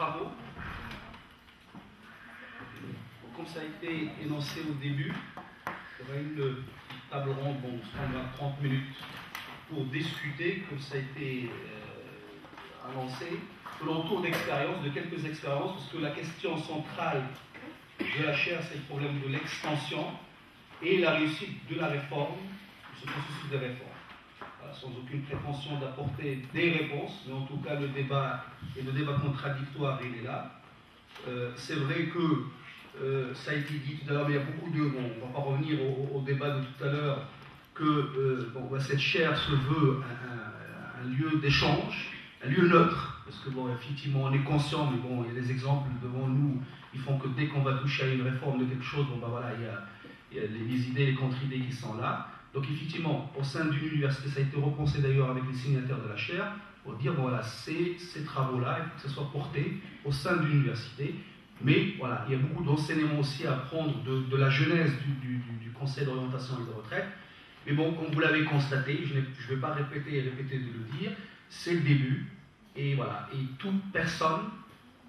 travaux. Comme ça a été énoncé au début, il y aura une table ronde, bon, on se prendra 30 minutes pour discuter, comme ça a été annoncé, de l'entour d'expériences, de quelques expériences, parce que la question centrale de la chaire, c'est le problème de l'extension et la réussite de la réforme, de ce processus de réforme. Voilà, sans aucune prétention d'apporter des réponses, mais en tout cas le débat contradictoire, il est là. C'est vrai que ça a été dit tout à l'heure, mais il y a beaucoup de... Bon, on ne va pas revenir au débat de tout à l'heure, que cette chaire se veut un lieu d'échange, un lieu neutre, parce que bon, effectivement, on est conscient, mais bon, il y a des exemples devant nous, ils font que dès qu'on va toucher à une réforme de quelque chose, bon, ben voilà, il y a les idées, les contre-idées qui sont là. Donc effectivement, au sein d'une université, ça a été repensé d'ailleurs avec les signataires de la chaire, pour dire, bon, voilà, ces travaux-là, il faut que ça soit porté au sein d'une université. Mais voilà, il y a beaucoup d'enseignements aussi à prendre de la genèse du Conseil d'orientation et de retraite. Mais bon, comme vous l'avez constaté, je ne vais pas répéter de le dire, c'est le début. Et voilà, et toute personne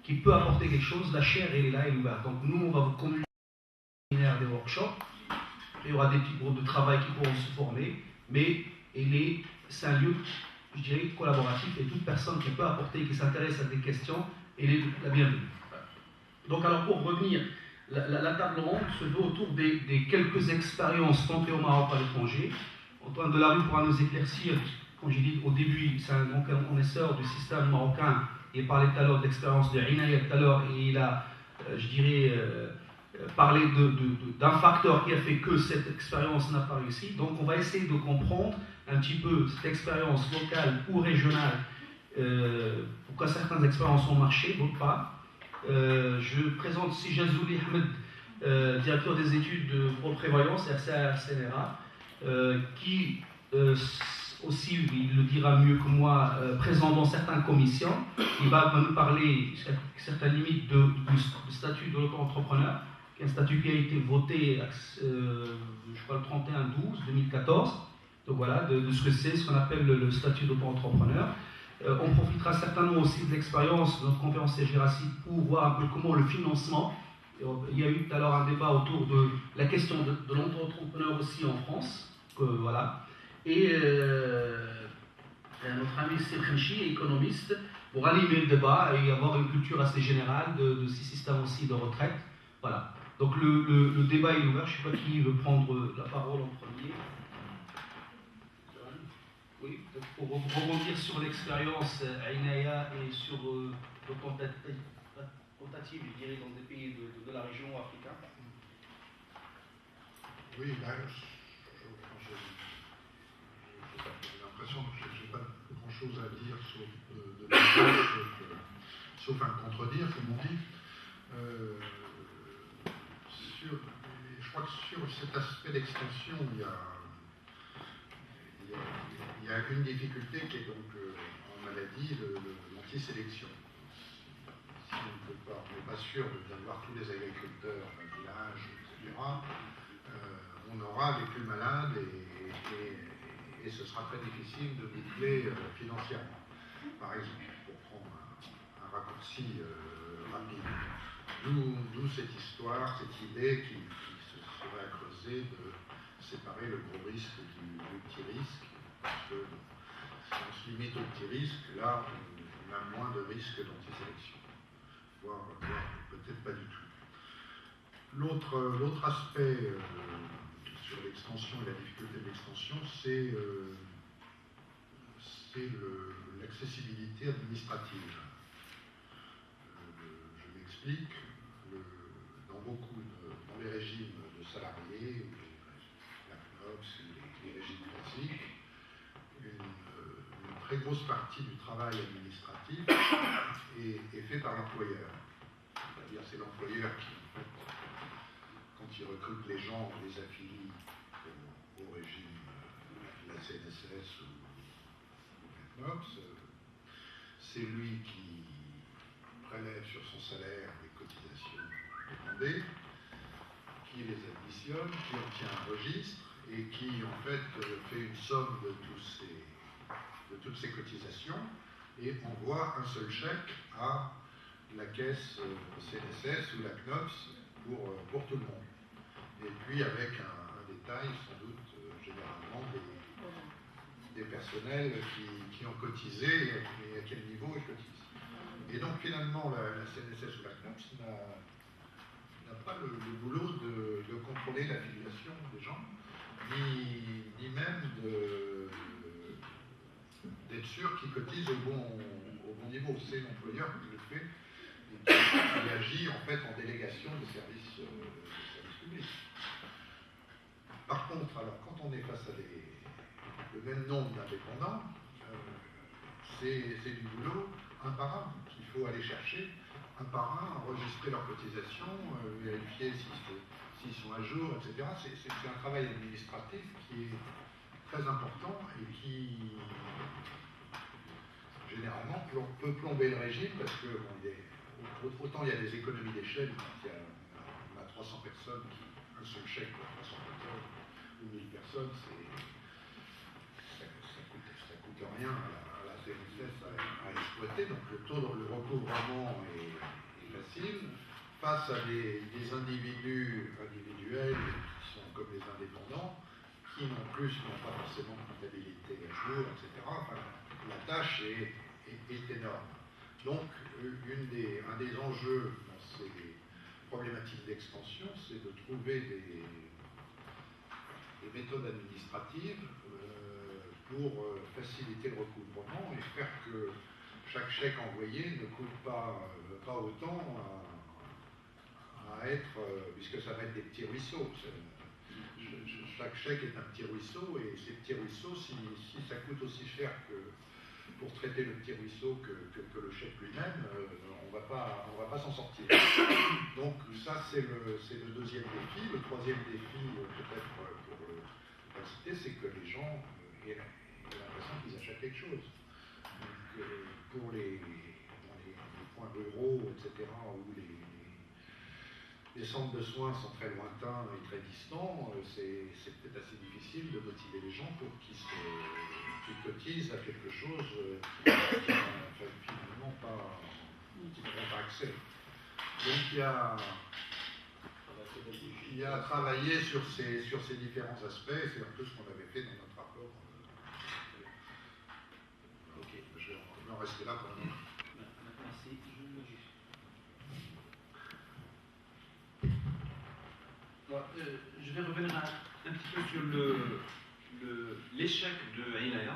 qui peut apporter quelque chose, la chaire, elle est là, elle est ouverte. Donc nous, on va vous communiquer des workshops. Il y aura des petits groupes de travail qui pourront se former. Mais c'est un lieu, je dirais, collaboratif. Et toute personne qui peut apporter, qui s'intéresse à des questions, elle est la bienvenue. Donc alors pour revenir, la table ronde se veut autour des quelques expériences tentées au Maroc à l'étranger. Antoine Delarue pourra nous éclaircir, comme j'ai dit au début, c'est un connaisseur du système marocain. Il parlait tout à l'heure de l'expérience de Inaya tout à l'heure et il a, je dirais, parlé d'un facteur qui a fait que cette expérience n'a pas réussi. Donc on va essayer de comprendre un petit peu cette expérience locale ou régionale, pourquoi certaines expériences ont marché, d'autres pas. Je présente ici Jazouli Ahmed, directeur des études pour le prévoyance, RCA-CNRA, qui aussi, il le dira mieux que moi, présent dans certaines commissions. Il va nous parler jusqu'à certaines limites du statut de l'auto-entrepreneur, qui est un statut qui a été voté, je crois, le 31/12/2014. Donc voilà, de ce que c'est, ce qu'on appelle le statut d'auto-entrepreneur. On profitera certainement aussi de l'expérience de notre conférence Gérassi pour voir un peu comment le financement. Il y a eu tout à l'heure un débat autour de la question de l'auto-entrepreneur aussi en France. Voilà. Et notre ami Sebrenchi, économiste, pour animer le débat et avoir une culture assez générale de ces systèmes aussi de retraite. Voilà. Donc le débat est ouvert. Je ne sais pas qui veut prendre la parole en premier. Oui, pour rebondir sur l'expérience Inaya et sur le tentative, je dirais, dans des pays de la région africaine. Oui, là, j'ai l'impression que je n'ai pas grand-chose à dire sauf à me contredire, comme on dit. Je crois que sur cet aspect d'extension, il y a une difficulté qui est donc en maladie, l'antisélection. Si on n'est pas sûr d'avoir tous les agriculteurs d'un village, etc., on aura les plus malades et ce sera très difficile de boucler financièrement. Par exemple, pour prendre un raccourci rapide. D'où cette histoire, cette idée qui se serait à creuser de séparer le gros risque du petit risque. Parce que si on se limite au petit risque, là, on a moins de risques d'antisélection. Voire peut-être pas du tout. L'autre aspect sur l'extension et la difficulté de l'extension, c'est l'accessibilité administrative. Je m'explique. Dans les régimes de salariés, la CNOPS, les régimes classiques, une très grosse partie du travail administratif est fait par l'employeur. C'est-à-dire c'est l'employeur qui, en fait, quand il recrute les gens, les affilie au régime de la CNSS ou la CNOPS. C'est lui qui prélève sur son salaire les cotisations demandées, qui les additionne, qui obtient un registre et qui en fait fait une somme de toutes ces cotisations et envoie un seul chèque à la caisse CNSS ou la CNOPS pour tout le monde. Et puis avec un détail, sans doute, généralement, des personnels qui ont cotisé et à quel niveau ils cotisent. Et donc finalement, la CNSS ou la CNOPS n'a pas le boulot de contrôler l'affiliation des gens, ni même d'être sûr qu'ils cotisent au bon niveau. C'est l'employeur qui le fait et qui agit en fait en délégation des services publics. Par contre, alors quand on est face à le même nombre d'indépendants, c'est du boulot un par un qu'il faut aller chercher, un par un, enregistrer leurs cotisations, vérifier s'ils sont à jour, etc. C'est un travail administratif qui est très important et qui généralement peut plomber le régime parce que autant il y a des économies d'échelle quand on a 300 personnes, un seul chèque pour 300 personnes ou 1000 personnes, ça coûte rien à la CNSS à exploiter, donc le taux de recouvrement est facile. Face à des individus individuels qui sont comme les indépendants, qui non plus n'ont pas forcément de comptabilité à jour, etc. Enfin, la tâche est énorme. Donc, un des enjeux dans ces problématiques d'extension, c'est de trouver des méthodes administratives pour faciliter le recouvrement et faire que chaque chèque envoyé ne coûte pas autant à être, puisque ça va être des petits ruisseaux. Chaque chèque est un petit ruisseau, et ces petits ruisseaux, si ça coûte aussi cher pour traiter le petit ruisseau que le chèque lui-même, on va pas s'en sortir. Donc ça, c'est le deuxième défi. Le troisième défi, peut-être pour le citer, c'est que les gens aient l'impression qu'ils achètent quelque chose. Donc, pour les points ruraux, etc., où les centres de soins sont très lointains et très distants, c'est peut-être assez difficile de motiver les gens pour qu'ils cotisent à quelque chose qui n'ont finalement pas accès. Donc il y a à travailler sur ces différents aspects, c'est un peu ce qu'on avait fait dans notre rapport. Ok, je vais en rester là pour le moment. Merci. Je vais revenir un petit peu sur l'échec de Inaya.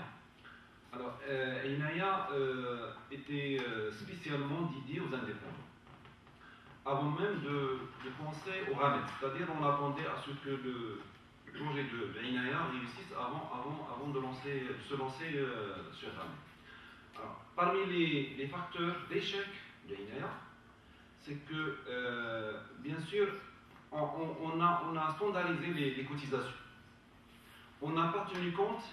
Alors, Inaya était spécialement dédié aux indépendants. Avant même de penser au rabais, c'est-à-dire on attendait à ce que le projet de Inaya réussisse avant de se lancer sur rabais. Alors, parmi les facteurs d'échec de Inaya, c'est que, bien sûr, on a standardisé les cotisations. On n'a pas tenu compte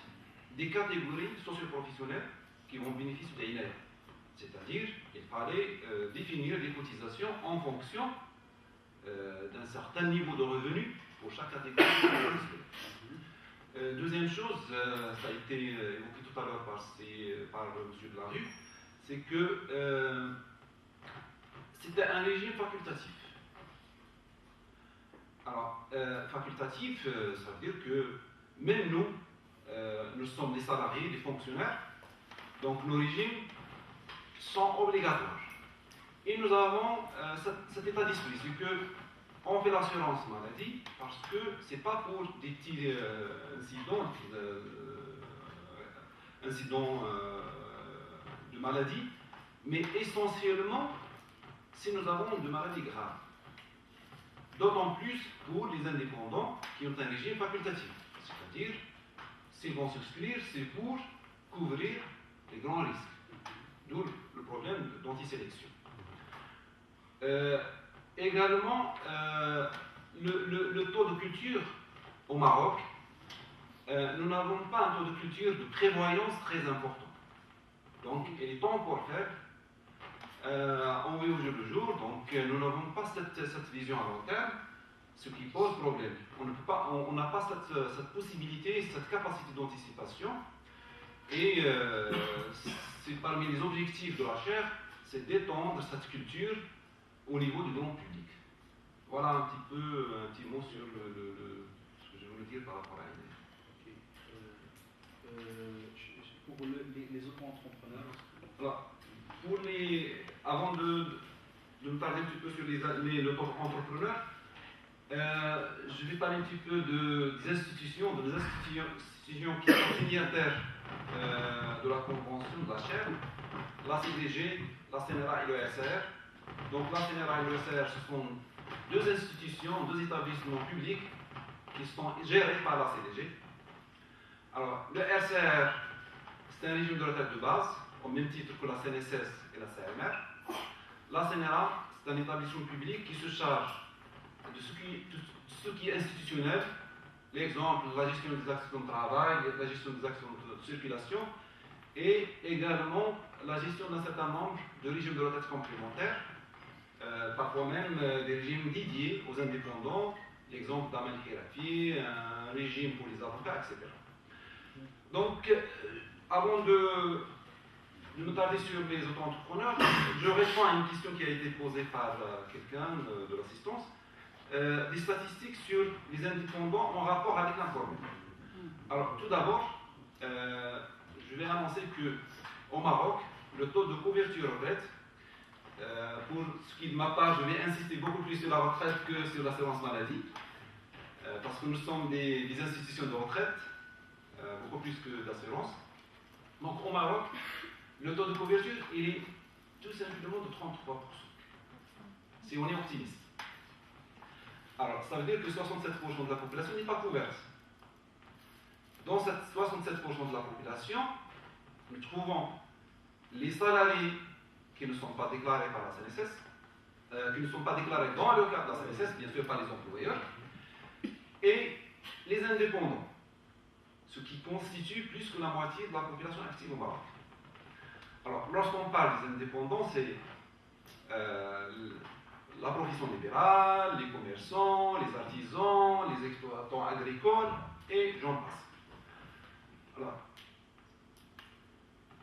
des catégories socio-professionnelles qui vont bénéficier de l'INAIA. C'est-à-dire qu'il fallait définir les cotisations en fonction d'un certain niveau de revenu pour chaque catégorie professionnelle. Deuxième chose, ça a été évoqué tout à l'heure par M. Delarue, c'est que c'était un régime facultatif. Alors, facultatif, ça veut dire que même nous sommes des salariés, des fonctionnaires, donc nos régimes sont obligatoires. Et nous avons cet état d'esprit, c'est qu'on fait l'assurance maladie parce que ce n'est pas pour des petits incidents de maladie, mais essentiellement si nous avons de maladies graves. D'autant plus pour les indépendants qui ont un régime facultatif. C'est-à-dire, s'ils vont souscrire, c'est pour couvrir les grands risques. D'où le problème d'antisélection. Également, le taux de culture au Maroc, nous n'avons pas un taux de culture de prévoyance très important. Donc, il est temps pour faire. On vit au jour le jour, donc nous n'avons pas cette vision à long terme, ce qui pose problème. On n'a pas cette possibilité, cette capacité d'anticipation, et c'est parmi les objectifs de la chaire, c'est d'étendre cette culture au niveau du grand public. Voilà un petit mot sur ce que je voulais dire par rapport à l'idée. Pour les auto-entrepreneurs. Voilà. Avant de me parler un petit peu sur les auto-entrepreneurs, je vais parler un petit peu des institutions qui sont signataires de la convention de la chaire, la CDG, la CNRA et le SR. Donc la CNRA et le SR, ce sont deux institutions, deux établissements publics qui sont gérés par la CDG. Alors, le SR, c'est un régime de retraite de base, au même titre que la CNSS et la CMR. La CNRA, c'est un établissement public qui se charge de ce qui est institutionnel, l'exemple, la gestion des accidents de travail, la gestion des accidents de circulation, et également la gestion d'un certain nombre de régimes de retraite complémentaires, parfois même des régimes dédiés aux indépendants, l'exemple d'Amal Khirafi, un régime pour les avocats, etc. Donc, avant de me tarder sur les auto-entrepreneurs, je réponds à une question qui a été posée par quelqu'un de l'assistance, des statistiques sur les indépendants en rapport avec l'informel. Alors, tout d'abord, je vais annoncer qu'au Maroc, le taux de couverture retraite, pour ce qui est de ma part, je vais insister beaucoup plus sur la retraite que sur l'assurance maladie, parce que nous sommes des institutions de retraite, beaucoup plus que d'assurance. Donc au Maroc, le taux de couverture il est tout simplement de 33%, si on est optimiste. Alors, ça veut dire que 67% de la population n'est pas couverte. Dans cette 67% de la population, nous trouvons les salariés qui ne sont pas déclarés par la CNSS, qui ne sont pas déclarés dans le cadre de la CNSS, bien sûr pas les employeurs, et les indépendants, ce qui constitue plus que la moitié de la population active au Maroc. Alors, lorsqu'on parle des indépendants, c'est la profession libérale, les commerçants, les artisans, les exploitants agricoles, et j'en passe. Alors,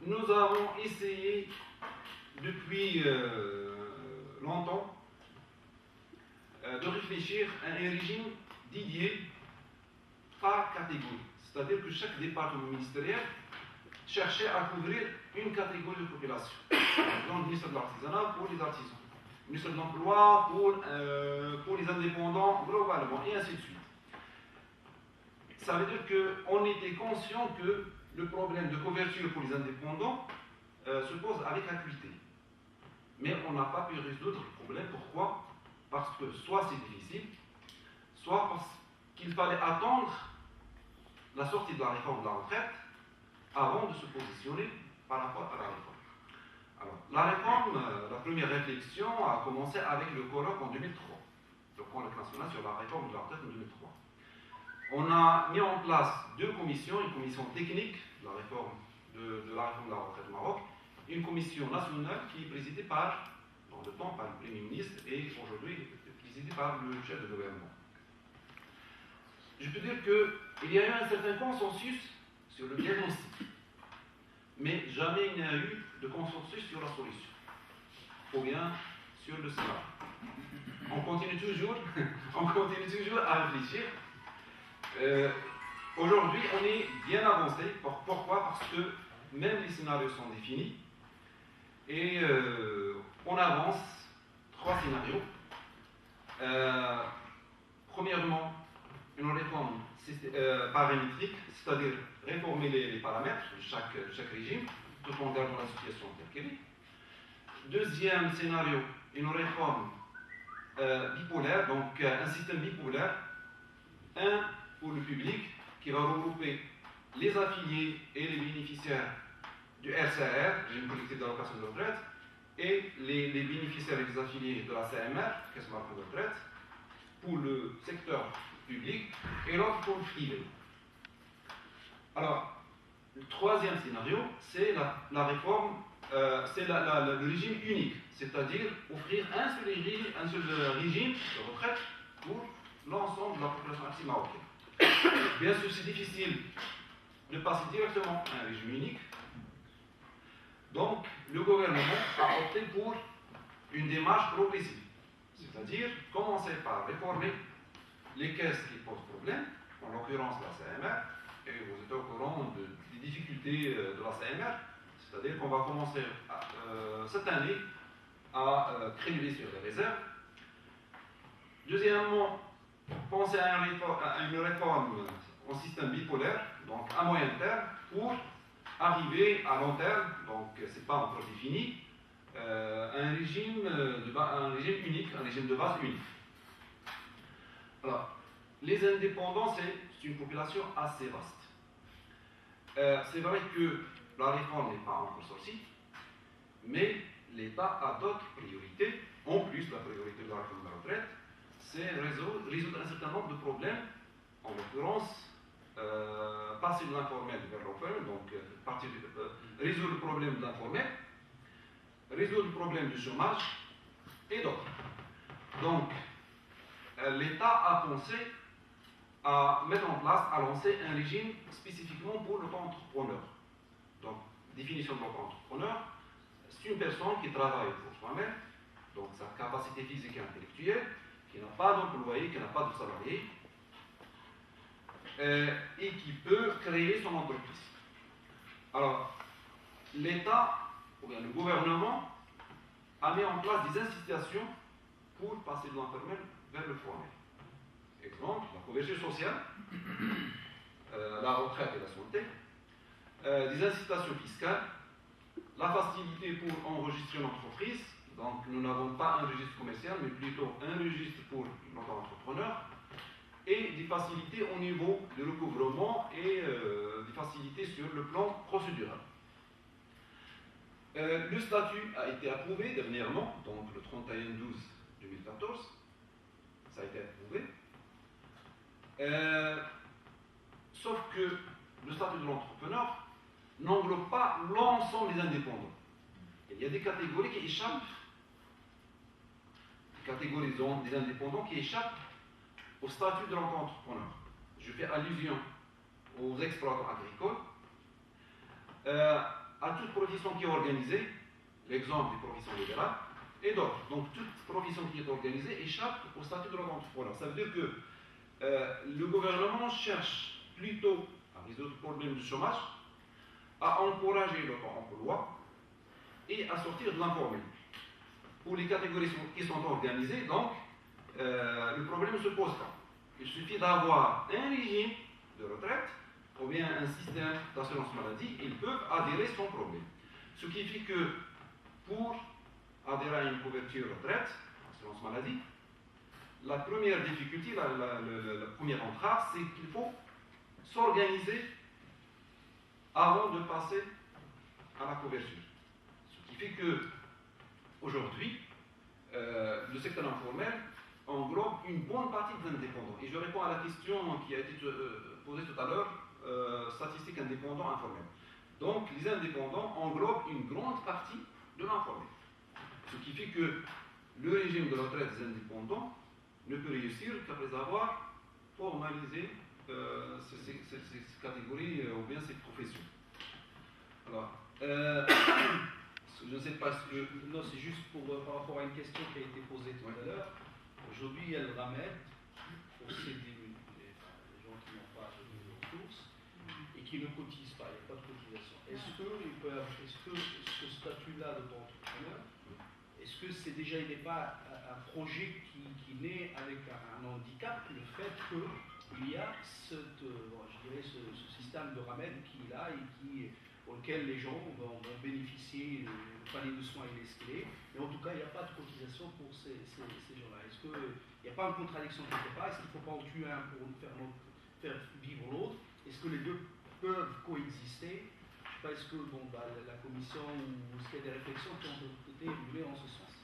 nous avons essayé depuis longtemps de réfléchir à un régime dédié par catégorie. C'est-à-dire que chaque département ministériel cherchait à couvrir une catégorie de population. Donc, le ministère de l'Artisanat pour les artisans, le ministère de l'Emploi pour les indépendants globalement, et ainsi de suite. Ça veut dire qu'on était conscient que le problème de couverture pour les indépendants se pose avec acuité. Mais on n'a pas pu résoudre le problème. Pourquoi? Parce que soit c'est difficile, soit parce qu'il fallait attendre la sortie de la réforme de la retraite avant de se positionner par rapport à la réforme. Alors, la réforme, la première réflexion a commencé avec le colloque en 2003, le colloque national sur la réforme de la retraite en 2003. On a mis en place deux commissions, une commission technique de la réforme de la retraite au Maroc, et une commission nationale qui est présidée par, dans le temps, par le Premier ministre et aujourd'hui présidée par le chef de gouvernement. Je peux dire qu'il y a eu un certain consensus sur le diagnostic, mais jamais il n'y a eu de consensus sur la solution, ou bien sur le scénario. On continue toujours à réfléchir. Aujourd'hui, on est bien avancé. Pourquoi? Parce que même les scénarios sont définis et on avance 3 scénarios. Premièrement, une réforme paramétrique, c'est-à-dire réformer les paramètres de chaque régime, tout en gardant la situation telle qu'elle est. Deuxième scénario, une réforme bipolaire, donc un système bipolaire, un pour le public, qui va regrouper les affiliés et les bénéficiaires du RCR, régime collectif d'allocation de retraite, et les bénéficiaires et les affiliés de la CMR, caisse marque de retraite, pour le secteur public, et l'autre pour le privé. Alors, le troisième scénario, c'est la réforme, c'est le régime unique, c'est-à-dire offrir un seul régime de retraite pour l'ensemble de la population active marocaine. Bien sûr, c'est difficile de passer directement à un régime unique, Donc, le gouvernement a opté pour une démarche progressive, c'est-à-dire commencer par réformer les caisses qui posent problème, en l'occurrence la CMR, et vous êtes au courant des difficultés de la CMR, c'est-à-dire qu'on va commencer cette année à créer sur les réserves. Deuxièmement, penser à une réforme en système bipolaire, donc à moyen terme, pour arriver à long terme, donc c'est pas encore défini, un régime unique, un régime de base unique. Alors, les indépendants, c'est une population assez vaste. C'est vrai que la réforme n'est pas encore sortie, mais l'État a d'autres priorités. En plus, la priorité de la réforme de la retraite, c'est résoudre un certain nombre de problèmes, en l'occurrence, passer de l'informel vers l'offert, donc résoudre le problème de l'informel, résoudre le problème du chômage et d'autres. Donc, l'État a pensé à mettre en place, à lancer un régime spécifiquement pour l'auto-entrepreneur. Donc, définition de l'auto-entrepreneur, c'est une personne qui travaille pour soi-même, donc sa capacité physique et intellectuelle, qui n'a pas d'employé, qui n'a pas de salarié, et qui peut créer son entreprise. Alors, l'État, ou bien le gouvernement, a mis en place des incitations pour passer de l'informel vers le formel. Exemple, la couverture sociale, la retraite et la santé, des incitations fiscales, la facilité pour enregistrer une entreprise, donc nous n'avons pas un registre commercial, mais plutôt un registre pour notre entrepreneur, et des facilités au niveau du recouvrement et des facilités sur le plan procédural. Le statut a été approuvé dernièrement, donc le 31/12/2014, ça a été approuvé. Sauf que le statut de l'entrepreneur n'englobe pas l'ensemble des indépendants. Il y a des catégories qui échappent, des catégories des indépendants qui échappent au statut de l'entrepreneur. Je fais allusion aux exploitants agricoles, à toute profession qui est organisée, l'exemple des professions libérales, et d'autres. Donc toute profession qui est organisée échappe au statut de l'entrepreneur. Ça veut dire que le gouvernement cherche plutôt à résoudre le problème du chômage, à encourager l'auto-emploi et à sortir de l'informel. Pour les catégories qui sont organisées, donc, le problème ne se pose pas. Il suffit d'avoir un régime de retraite ou bien un système d'assurance maladie, ils peuvent adhérer sans problème. Ce qui fait que pour adhérer à une couverture retraite, assurance maladie, la première difficulté, la première entrave, c'est qu'il faut s'organiser avant de passer à la couverture. Ce qui fait que aujourd'hui, le secteur informel englobe une bonne partie des indépendants. Et je réponds à la question qui a été posée tout à l'heure, statistiques indépendants informels. Donc les indépendants englobent une grande partie de l'informel. Ce qui fait que le régime de retraite des indépendants ne peut réussir qu'après avoir formalisé ces catégories ou bien ces professions. Alors, je ne sais pas ce que... Non, c'est juste par rapport à une question qui a été posée tout à l'heure. Aujourd'hui, il y a le RAMED pour céder les gens qui n'ont pas de ressources et qui ne cotisent pas, il n'y a pas de cotisation. Est-ce que ce statut-là d'entrepreneur, est-ce que c'est déjà pas un projet qui naît avec un handicap, le fait qu'il y a ce système de RAMED qui est là et pour lequel les gens vont bénéficier du panier de soins et l'escalier, mais en tout cas, il n'y a pas de cotisation pour ces gens-là. Est-ce qu'il n'y a pas une contradiction quelque part? Est-ce qu'il ne faut pas en tuer un pour faire vivre l'autre? Est-ce que les deux peuvent coexister? Je ne sais pas, est-ce que la commission ou est-ce qu'il y a des réflexions qui ont été évoluées en ce sens?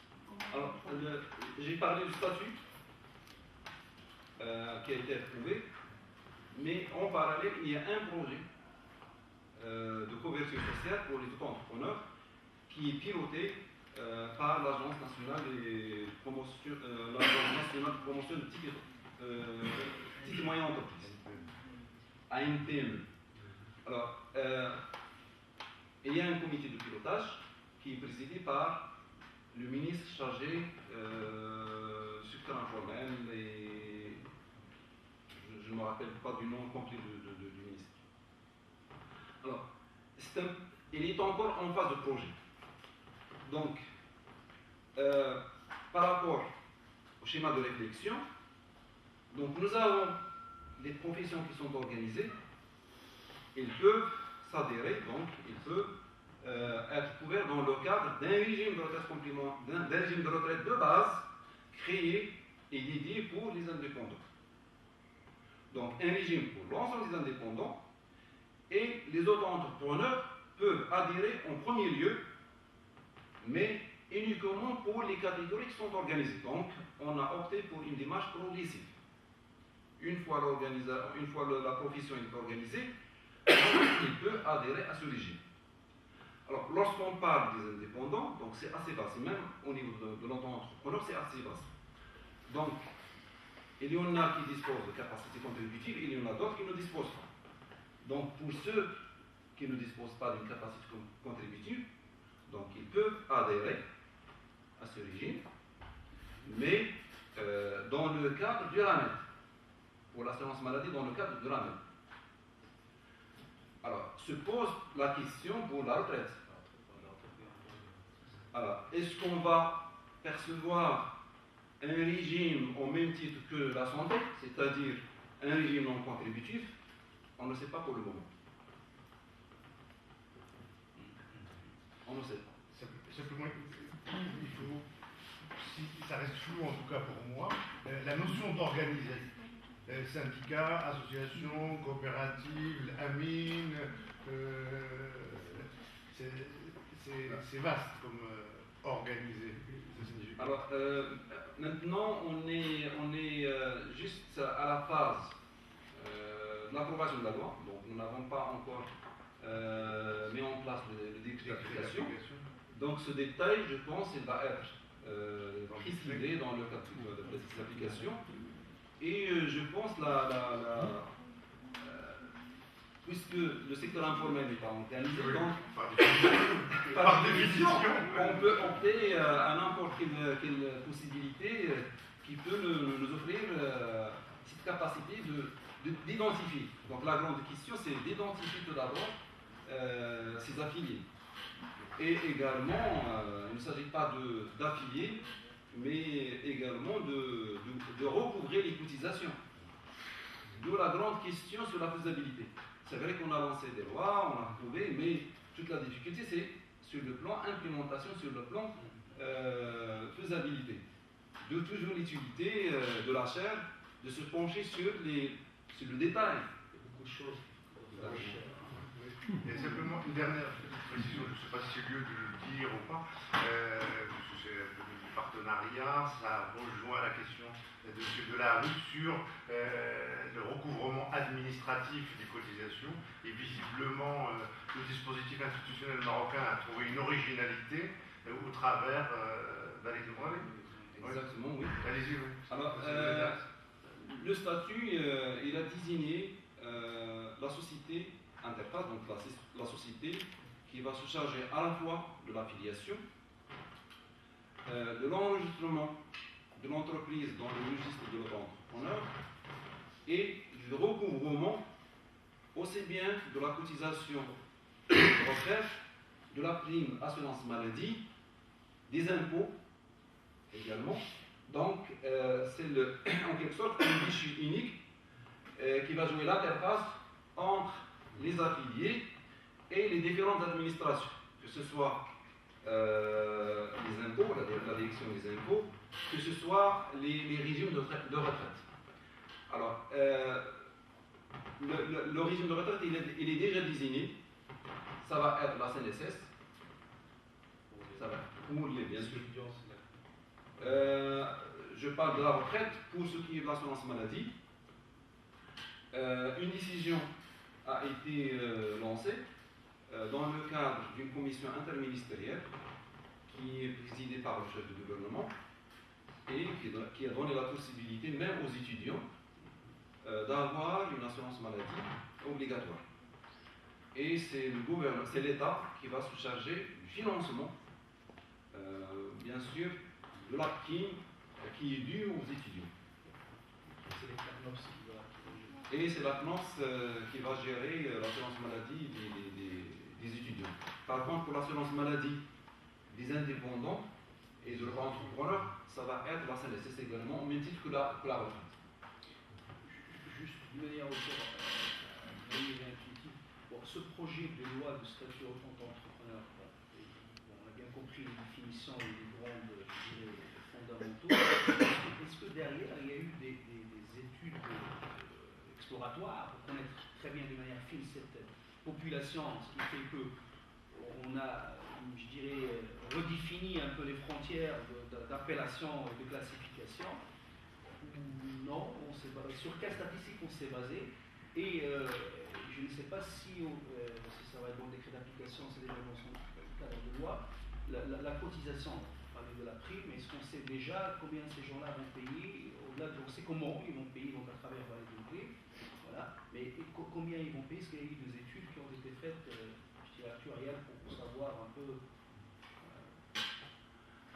Alors, j'ai parlé du statut qui a été approuvé, mais en parallèle, il y a un projet de couverture sociale pour les auto-entrepreneurs qui est piloté par l'Agence nationale de promotion de petites et moyennes entreprises, ANPME. Alors, Et il y a un comité de pilotage qui est présidé par le ministre chargé secteur informel et je ne me rappelle pas du nom complet du ministre. Alors, il est encore en phase de projet. Donc, par rapport au schéma de réflexion, donc nous avons les professions qui sont organisées, ils peuvent s'adhérer, donc ils peuvent être couverts dans le cadre d'un régime de retraite d'un régime de retraite de base créé et dédié pour les indépendants. Donc un régime pour l'ensemble des indépendants, et les autres entrepreneurs peuvent adhérer en premier lieu, mais uniquement pour les catégories qui sont organisées. Donc on a opté pour une démarche progressive. Une fois la profession est organisée, il peut adhérer à ce régime. Alors, lorsqu'on parle des indépendants, donc c'est assez vaste, même au niveau de l'auto-entrepreneur, c'est assez vaste. Donc, il y en a qui disposent de capacités contributives, et il y en a d'autres qui ne disposent pas. Donc, pour ceux qui ne disposent pas d'une capacité contributive, donc ils peuvent adhérer à ce régime, mais dans le cadre du RAMED, pour l'assurance maladie dans le cadre du RAMED. Alors, se pose la question pour la retraite. Alors, est-ce qu'on va percevoir un régime au même titre que la santé, c'est-à-dire un régime non contributif? On ne sait pas pour le moment. On ne sait pas. Simplement, il faut, si ça reste flou en tout cas pour moi, la notion d'organiser. Syndicats, associations, coopératives, amines, c'est vaste comme organisé. Alors, maintenant, on est juste à la phase de l'approbation de la loi, donc nous n'avons pas encore mis en place le décret d'application. Donc, ce détail, je pense, il va être précisé dans le cadre de cette application. Et je pense, puisque le secteur informel n'est pas organisé, donc par définition, on peut opter à n'importe quelle possibilité qui peut nous offrir cette capacité d'identifier. Donc la grande question, c'est d'identifier tout d'abord ces affiliés. Et également, il ne s'agit pas d'affilier, mais également de recouvrer les cotisations. D'où la grande question sur la faisabilité. C'est vrai qu'on a lancé des lois, on a approuvé, mais toute la difficulté, c'est sur le plan implémentation, sur le plan faisabilité. D'où toujours l'utilité de la chaire de se pencher sur le détail. Il y a beaucoup de choses. Et simplement une dernière précision, je ne sais pas si c'est lieu de le dire ou pas, puisque c'est un peu du partenariat, ça rejoint la question de M. Delarue sur le recouvrement administratif des cotisations. Et visiblement, le dispositif institutionnel marocain a trouvé une originalité au travers d'Alexandre. Exactement, oui. Allez-y, oui. Alors, le statut, il a désigné la société interface, donc la société qui va se charger à la fois de l'affiliation, de l'enregistrement de l'entreprise dans le registre de l'auto-entrepreneur et du recouvrement aussi bien de la cotisation de retraite, de la prime assurance maladie, des impôts également. Donc, c'est en quelque sorte un guichet unique qui va jouer l'interface entre les affiliés et les différentes administrations, que ce soit les impôts, la direction des impôts, que ce soit les régimes de retraite. Alors, le régime de retraite, il est déjà désigné. Ça va être la CNSS. Ça va pour les, bien sûr. Je parle de la retraite pour ce qui est de l'assurance maladie. Une décision a été lancée dans le cadre d'une commission interministérielle qui est présidée par le chef du gouvernement et qui a donné la possibilité même aux étudiants d'avoir une assurance maladie obligatoire. et c'est le gouvernement, c'est l'État qui va se charger du financement, bien sûr, de la prime qui est due aux étudiants. C'est les CNOPS qui va. Et c'est la CNOS qui va gérer l'assurance maladie des étudiants. Par contre, pour l'assurance maladie des indépendants et de leurs entrepreneurs, ça va être la CNSS également, au même titre que la retraite. Juste d'une manière intuitive, bon, ce projet de loi de statut auto-entrepreneur, on a bien compris les définitions et les grandes fondamentaux. Est-ce que derrière, il y a eu des études exploratoires pour connaître très bien de manière fine cette population, ce qui fait que on a, je dirais, redéfini un peu les frontières d'appellation et de classification? Non, on s'est basé. Sur quelle statistique on s'est basé? Et je ne sais pas si, ça va être dans le décret d'application, c'est déjà dans son cadre de loi, la cotisation, on parlait de la prime, mais est-ce qu'on sait déjà combien ces gens-là vont payer? Au-delà, on sait comment ils vont payer, donc à travers les doublés, voilà. Mais combien ils vont payer? Est-ce qu'il y a eu des études qui ont été faites, je dirais actuarielles, pour savoir un peu?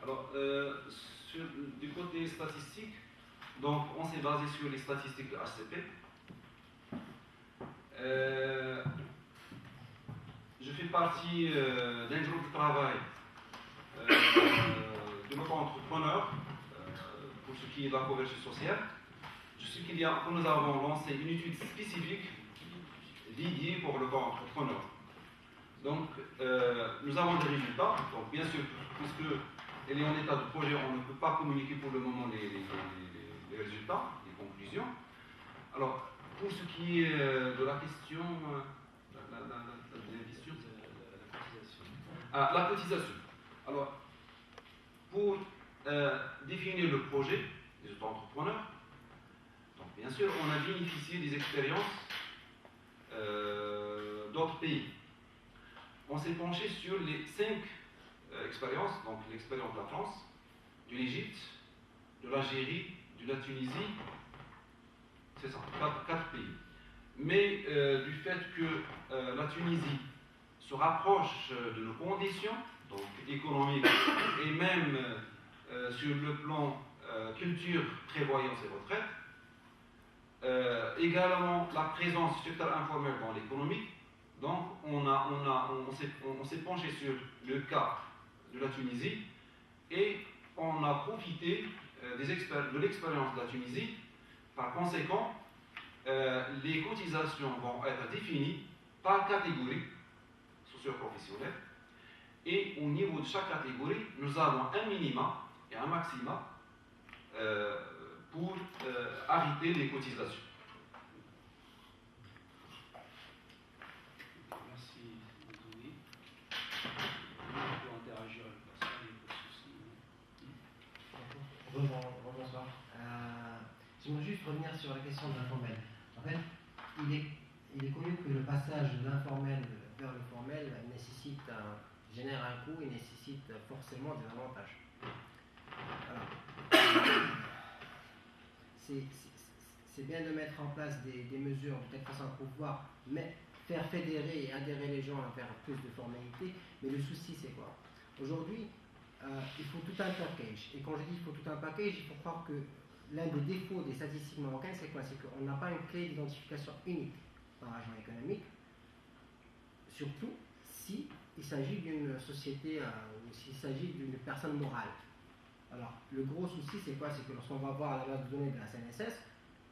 Alors, du côté statistique, donc on s'est basé sur les statistiques de HCP. Je fais partie d'un groupe de travail de l'auto-entrepreneur pour ce qui est de la couverture sociale. Je sais que nous avons lancé une étude spécifique dédiée pour l'auto-entrepreneur. Donc, nous avons des résultats. Donc, bien sûr, puisque elle est en état de projet, on ne peut pas communiquer pour le moment les résultats, les conclusions. Alors, pour ce qui est de la question, la cotisation. Alors, pour définir le projet des auto-entrepreneurs, donc bien sûr, on a bénéficié des expériences d'autres pays. On s'est penché sur les 5 expériences, donc l'expérience de la France, de l'Égypte, de l'Algérie, de la Tunisie, c'est ça, 4 pays. Mais du fait que la Tunisie se rapproche de nos conditions, donc économiques, et même sur le plan culture, prévoyance et retraite, également la présence du secteur informel dans l'économie. Donc on s'est penché sur le cas de la Tunisie et on a profité de l'expérience de la Tunisie. Par conséquent, les cotisations vont être définies par catégorie socio-professionnelle et au niveau de chaque catégorie, nous avons un minima et un maxima pour arrêter les cotisations. Merci, Désolé. On peut interagir avec Pascal, il n'y a pas de souci. Bonsoir. J'aimerais juste revenir sur la question de l'informel. En fait, il est connu que le passage de l'informel vers le formel génère un coût et nécessite forcément des avantages. Alors, c'est bien de mettre en place des mesures de telle façon pour pouvoir faire fédérer et adhérer les gens vers plus de formalités, mais le souci c'est quoi? Aujourd'hui, il faut tout un package. Et quand je dis il faut tout un package, il faut croire que l'un des défauts des statistiques marocaines, c'est quoi? C'est qu'on n'a pas une clé d'identification unique par agent économique, surtout si il s'agit d'une société ou s'il s'agit d'une personne morale. Alors, le gros souci, c'est quoi? C'est que lorsqu'on va voir la base de données de la CNSS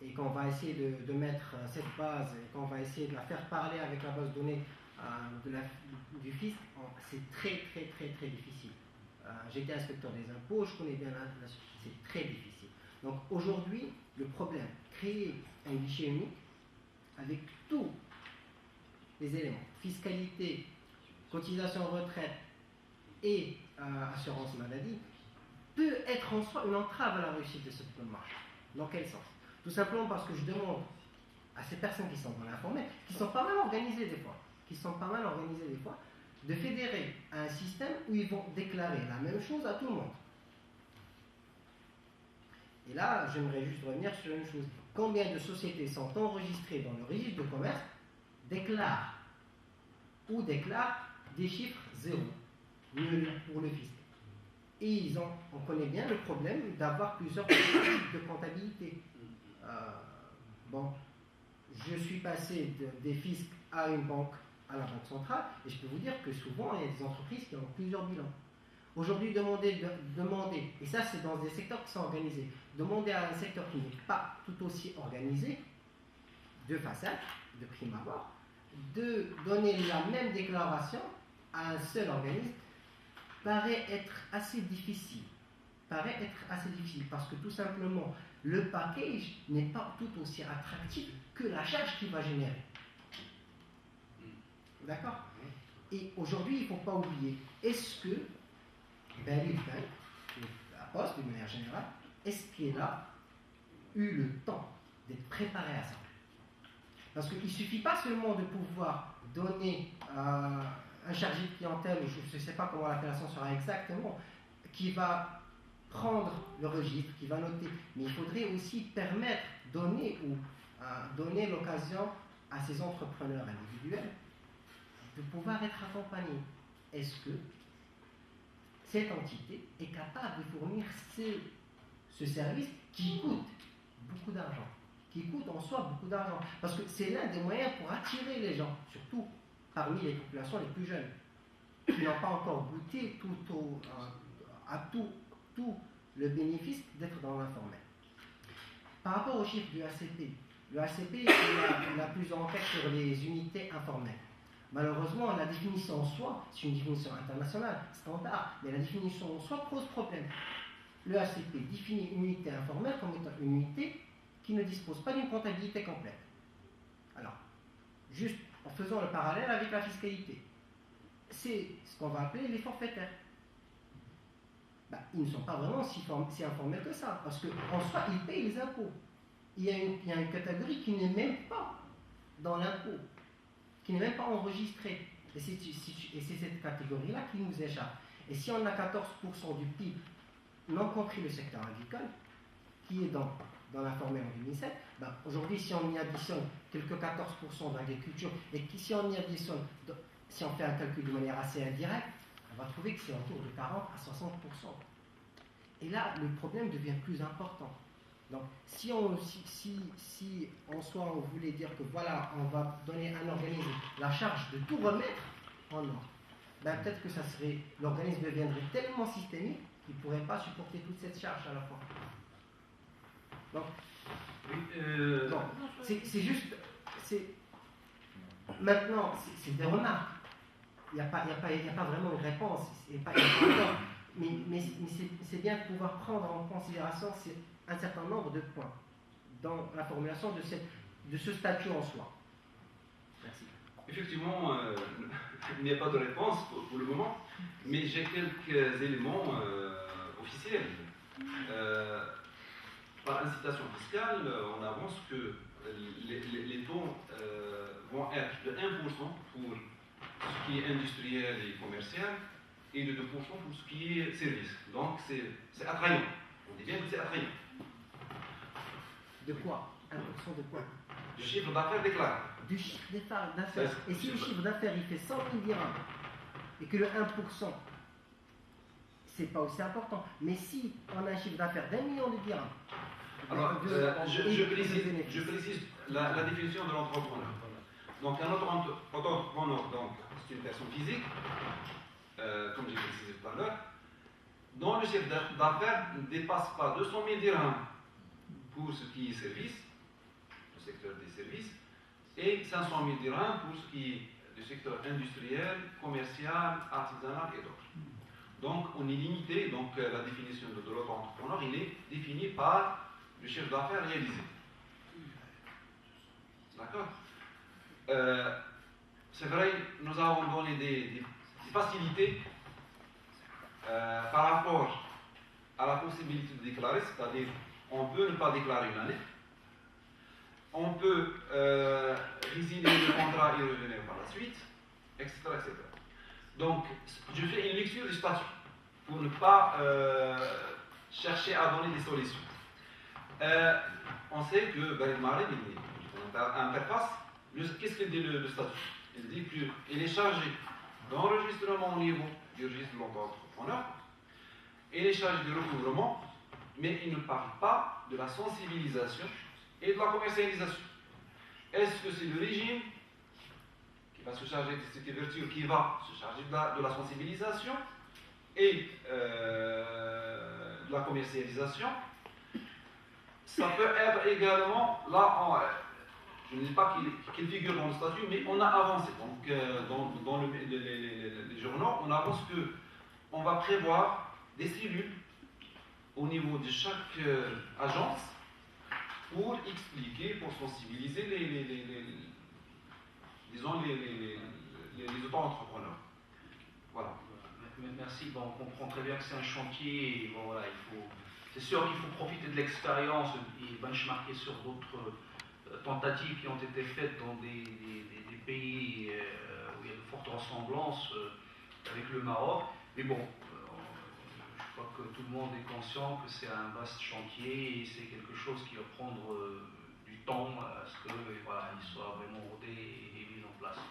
et qu'on va essayer de mettre cette base et qu'on va essayer de la faire parler avec la base de données du fisc, c'est très difficile. J'étais inspecteur des impôts, je connais bien c'est très difficile. Donc aujourd'hui, le problème, créer un guichet unique avec tous les éléments, fiscalité, cotisation retraite et assurance maladie, peut être en soi une entrave à la réussite de ce plan de marche. Dans quel sens? Tout simplement parce que je demande à ces personnes qui sont dans l'informel, qui sont pas mal organisées des fois, de fédérer un système où ils vont déclarer la même chose à tout le monde. Et là, j'aimerais juste revenir sur une chose. Combien de sociétés sont enregistrées dans le registre de commerce, déclarent ou déclarent des chiffres zéro, nul pour le fisc. Et on connaît bien le problème d'avoir plusieurs types de comptabilité. Bon, je suis passé des fiscs à une banque, à la banque centrale, et je peux vous dire que souvent, il y a des entreprises qui ont plusieurs bilans. Aujourd'hui, demander, et ça c'est dans des secteurs qui sont organisés, demander à un secteur qui n'est pas tout aussi organisé, de façade, de prime abord, de donner la même déclaration à un seul organisme, paraît être assez difficile. Parce que tout simplement, le package n'est pas tout aussi attractif que la charge qu'il va générer. D'accord? Et aujourd'hui, il ne faut pas oublier, est-ce que la Poste, d'une manière générale, est-ce qu'elle a eu le temps d'être préparée à ça? Parce qu'il ne suffit pas seulement de pouvoir donner un chargé de clientèle, je ne sais pas comment l'appellation sera exactement, qui va prendre le registre, qui va noter, mais il faudrait aussi permettre, donner l'occasion à ces entrepreneurs individuels de pouvoir être accompagnés. Est-ce que cette entité est capable de fournir ce service qui coûte beaucoup d'argent, qui coûte en soi beaucoup d'argent, parce que c'est l'un des moyens pour attirer les gens, surtout parmi les populations les plus jeunes, qui n'ont pas encore goûté à tout le bénéfice d'être dans l'informel. Par rapport aux chiffres du ACP, le ACP il a plus d'enquête sur les unités informelles. Malheureusement, la définition en soi, c'est une définition internationale, standard, mais la définition en soi pose problème. Le ACP définit une unité informelle comme étant une unité qui ne dispose pas d'une comptabilité complète. Alors, juste en faisant le parallèle avec la fiscalité, c'est ce qu'on va appeler les forfaitaires. Ils ne sont pas vraiment si informels que ça, parce qu'en soi, ils payent les impôts. Il y a une catégorie qui n'est même pas dans l'impôt, qui n'est même pas enregistrée. Et c'est cette catégorie-là qui nous échappe. Et si on a 14% du PIB, non compris le secteur agricole, qui est dans l'informel en 2007, aujourd'hui, si on y additionne quelques 14% d'agriculture, et si on y additionne, si on fait un calcul de manière assez indirecte, on va trouver que c'est autour de 40 à 60%. Et là, le problème devient plus important. Donc, si en soi on voulait dire que voilà, on va donner à un organisme la charge de tout remettre en ordre, peut-être que l'organisme deviendrait tellement systémique qu'il ne pourrait pas supporter toute cette charge à la fois. Donc, c'est juste, maintenant, c'est des remarques. Il n'y a pas vraiment une réponse. Mais c'est bien de pouvoir prendre en considération un certain nombre de points dans la formulation de ce statut en soi. Merci. Effectivement, il n'y a pas de réponse pour le moment, mais j'ai quelques éléments officiels. Par incitation fiscale, on avance que les taux vont être de 1% pour ce qui est industriel et commercial, et de 2% pour ce qui est service. Donc c'est attrayant. On dit bien que c'est attrayant. De quoi? 1% de quoi? Du chiffre d'affaires déclaré. Du chiffre d'affaires. Et si le chiffre d'affaires il fait 100 000 dirhams et que le 1%, c'est pas aussi important. Mais si on a un chiffre d'affaires d'1 million de dirhams, alors je précise la définition de l'entrepreneur. Donc un entrepreneur, c'est une personne physique, comme j'ai précisé tout à l'heure, dont le chiffre d'affaires ne dépasse pas 200 000 dirhams pour ce qui est service, le secteur des services, et 500 000 dirhams pour ce qui est du secteur industriel, commercial, artisanal et d'autres. Donc on est limité, donc la définition de l'auto-entrepreneur, il est défini par le chiffre d'affaires réalisé. D'accord? C'est vrai, nous avons donné des facilités par rapport à la possibilité de déclarer, c'est-à-dire on peut ne pas déclarer une année, on peut résilier le contrat et revenir par la suite, etc., etc. Donc, je fais une lecture du statut pour ne pas chercher à donner des solutions. On sait que Barid Marid, interface, qu'est-ce que dit le statut? Il dit qu'il est chargé d'enregistrement au niveau du registre de l'auto-entrepreneur, il est chargé de recouvrement, mais il ne parle pas de la sensibilisation et de la commercialisation. Est-ce que c'est le régime qui va se charger de cette ouverture, qui va se charger de la sensibilisation et de la commercialisation? Ça peut être également, là, je ne dis pas qu'il figure dans le statut, mais on a avancé. Donc, dans les journaux, on avance qu'on va prévoir des cellules au niveau de chaque agence pour expliquer, pour sensibiliser les auto-entrepreneurs. Voilà. Merci. Bon, on comprend très bien que c'est un chantier. Et bon, voilà, c'est sûr qu'il faut profiter de l'expérience et benchmarker sur d'autres tentatives qui ont été faites dans des pays où il y a de fortes ressemblances avec le Maroc. Mais bon, je crois que tout le monde est conscient que c'est un vaste chantier et c'est quelque chose qui va prendre du temps à ce que voilà, il soit vraiment rodé et mis en place.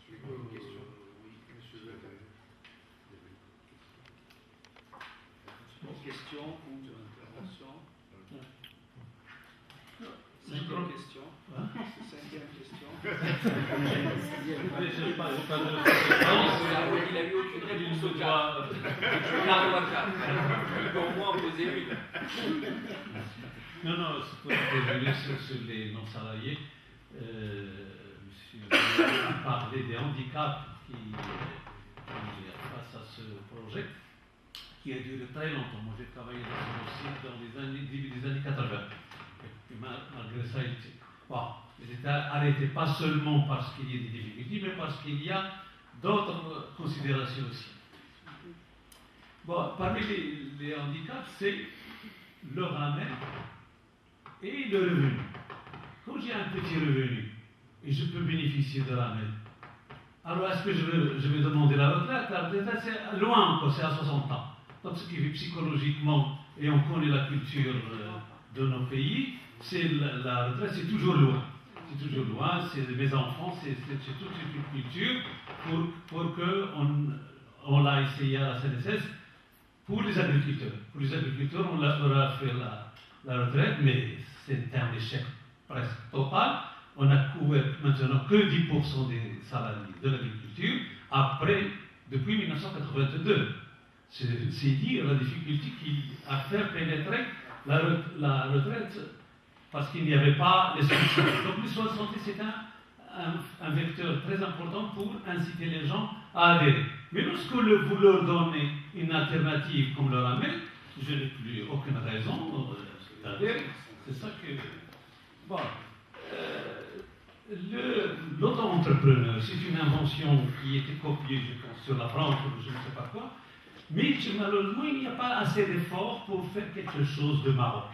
Une question. Une question ou de l'intervention? Cinquième question. Cinquième question. Il a eu aucune réponse au cas. Je regarde la carte. Il peut au moins en poser une. Non, c'est pour déjeuner sur les non-salariés. Monsieur a parlé des handicaps qui face à ce projet, qui a duré très longtemps. Moi, j'ai travaillé dans ce dossier dans début des années 80. Et malgré ça, il était arrêté pas seulement parce qu'il y a des difficultés, mais parce qu'il y a d'autres considérations aussi. Bon, parmi les handicaps, c'est le ramène et le revenu. Quand j'ai un petit revenu et je peux bénéficier de ramène, alors est-ce que je vais demander la retraite? La retraite, c'est loin, c'est à 60 ans. Donc, ce qui fait psychologiquement, et on connaît la culture de nos pays, c'est la retraite, c'est toujours loin. C'est toujours loin, c'est mes enfants, c'est toute une culture pour qu'on l'a essayé à la CNSS pour les agriculteurs. Pour les agriculteurs, on leur a fait la retraite, mais c'est un échec presque total. On a couvert maintenant que 10% des salariés de l'agriculture, depuis 1982. C'est dire la difficulté à faire pénétrer la retraite parce qu'il n'y avait pas les solutions. Donc les soins de santé, c'est un vecteur très important pour inciter les gens à adhérer. Mais lorsque vous leur donnez une alternative comme le ramène, je n'ai plus aucune raison d'adhérer. C'est ça que... Bon. L'auto-entrepreneur, c'est une invention qui a été copiée, je pense, sur la France ou je ne sais pas quoi. Mais malheureusement, il n'y a pas assez d'efforts pour faire quelque chose de marocain.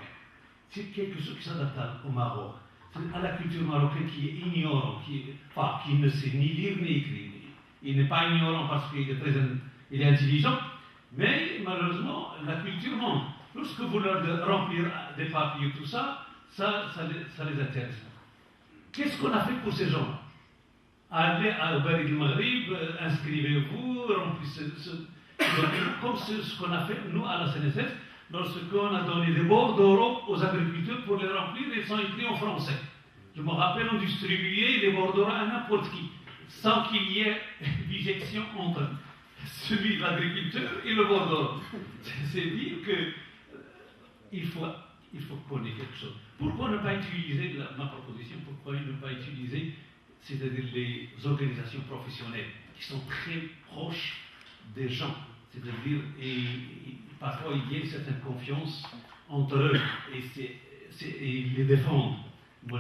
C'est quelque chose qui s'adapte au Maroc, à la culture marocaine qui est ignorant, qui ne sait ni lire ni écrire. Il n'est pas ignorant parce qu'il est intelligent, mais malheureusement, la culture manque. Lorsque vous leur remplir des papiers, tout ça, ça les intéresse. Qu'est-ce qu'on a fait pour ces gens-là? Allez à Bari du Maghrib, inscrivez-vous, remplissez comme ce qu'on a fait, nous, à la CNSS, lorsqu'on a donné des bordereaux aux agriculteurs pour les remplir, ils sont écrits en français. Je me rappelle, on distribuait les bordereaux à n'importe qui, sans qu'il y ait bijection entre celui de l'agriculteur et le bordereau. C'est dire qu'il faut connaître quelque chose. Pourquoi ne pas utiliser, ma proposition, pourquoi ne pas utiliser, c'est-à-dire les organisations professionnelles qui sont très proches des gens, c'est-à-dire, et parfois il y a une certaine confiance entre eux et ils les défendent. Moi,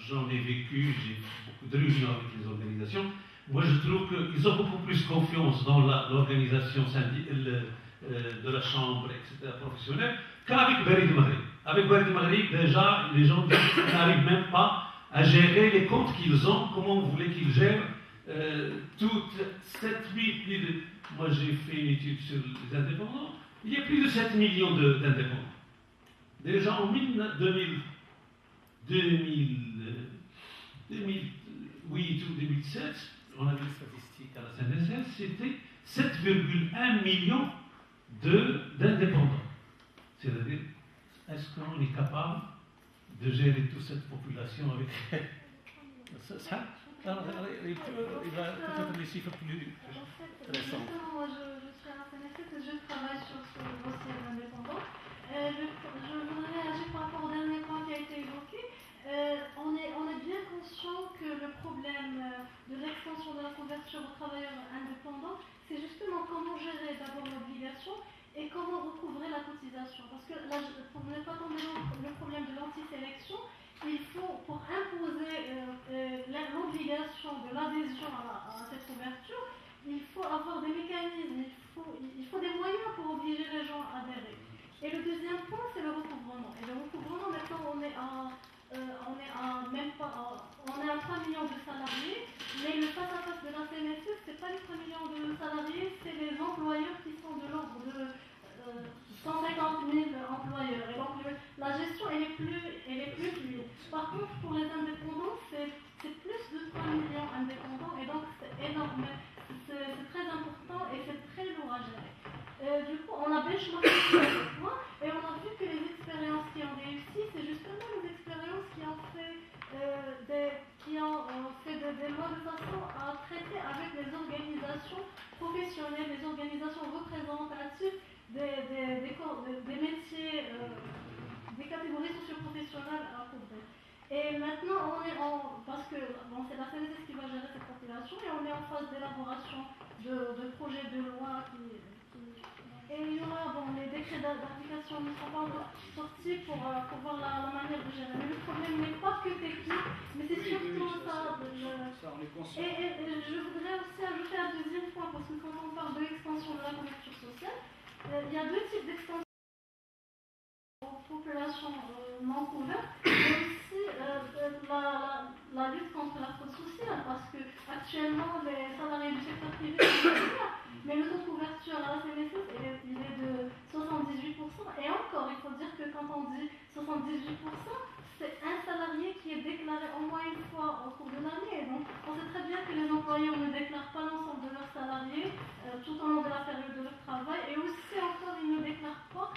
j'en ai vécu, j'ai beaucoup de réunions avec les organisations. Moi, je trouve qu'ils ont beaucoup plus confiance dans l'organisation de la chambre, etc., professionnelle, qu'avec Bari du Maghrib. Avec Bari du Maghrib, déjà, les gens n'arrivent même pas à gérer les comptes qu'ils ont. Comment vous voulez qu'ils gèrent toutes 7000, plus de... Moi, j'ai fait une étude sur les indépendants. Il y a plus de 7 millions d'indépendants. Déjà en 2000, 2008 ou 2007, on a vu les statistiques à la CNSS, c'était 7,1 millions d'indépendants. C'est-à-dire, est-ce qu'on est capable de gérer toute cette population avec... Ça, alors, il va peut-être les chiffres plus récents. Justement, moi je suis à la CNSS et je travaille sur ce dossier d'indépendants. Je voudrais réagir par rapport au dernier point qui a été évoqué. On est bien conscient que le problème de l'extension de la couverture aux travailleurs indépendants, c'est justement comment gérer d'abord l'obligation et comment recouvrer la cotisation. Parce que là, pour ne pas tomber dans le problème de l'antisélection, il faut, pour imposer l'obligation de l'adhésion à cette couverture, il faut avoir des mécanismes, il faut des moyens pour obliger les gens à adhérer. Et le deuxième point, c'est le recouvrement. Et le recouvrement, maintenant, on est à 3 millions de salariés, mais le face-à-face de la CNSS, ce n'est pas les 3 millions de salariés, c'est les employeurs qui sont de l'ordre de 150 000 employeurs. Et donc, la gestion, elle est plus fluide. Par contre, pour les indépendants, c'est plus de 3 millions indépendants, et donc c'est énorme. C'est très important et c'est très lourd à gérer. Du coup, on a benchmarké sur ce point et on a vu que les expériences qui ont réussi, c'est justement les expériences qui ont fait des lois de façon à traiter avec les organisations professionnelles, les organisations représentatives des métiers, des catégories socio-professionnelles à couvrir. Et maintenant, parce que c'est la CNSS qui va gérer cette population et on est en phase d'élaboration de projets de loi et il y aura, les décrets d'application ne seront pas encore sortis pour voir la manière de gérer. Mais le problème n'est pas que technique, mais c'est surtout ça. Et je voudrais aussi ajouter un deuxième point, parce que quand on parle de l'extension de la couverture sociale, il y a deux types d'extension aux populations non couvertes, mais aussi la lutte contre la fraude sociale, parce que actuellement les salariés du secteur privé sont couverts, mais le taux de couverture à la CNSS il est de 78%, et encore il faut dire que quand on dit 78%, c'est un salarié qui est déclaré au moins une fois au cours de l'année. Donc on sait très bien que les employeurs ne déclarent pas l'ensemble de leurs salariés tout au long de la période de leur travail, et aussi encore ils ne déclarent pas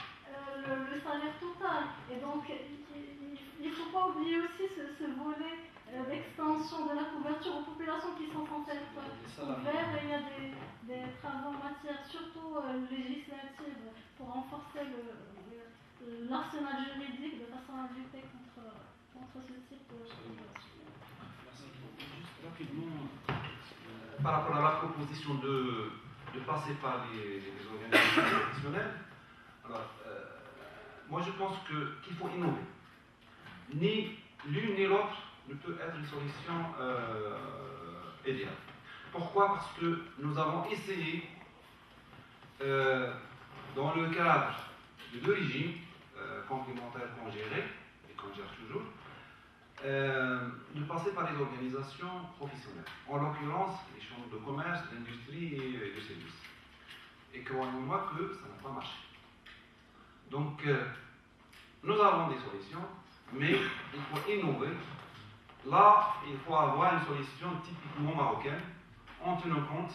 le salaire total. Et donc il ne faut pas oublier aussi ce volet d'extension de la couverture aux populations qui sont censées être couvertes. Et il y a des travaux en matière surtout législative pour renforcer l'arsenal juridique de façon à lutter contre ce type de population. Juste rapidement, par rapport à la proposition de passer par les organisations professionnelles, alors, moi je pense qu'il faut innover. Ni l'une ni l'autre ne peut être une solution idéale. Pourquoi? Parce que nous avons essayé, dans le cadre de deux régimes complémentaires qu'on gérait, et qu'on gère toujours, de passer par les organisations professionnelles, en l'occurrence les chambres de commerce, d'industrie et de services. Et croyez-moi que ça n'a pas marché. Donc, nous avons des solutions, mais il faut innover. Là, il faut avoir une solution typiquement marocaine, en tenant compte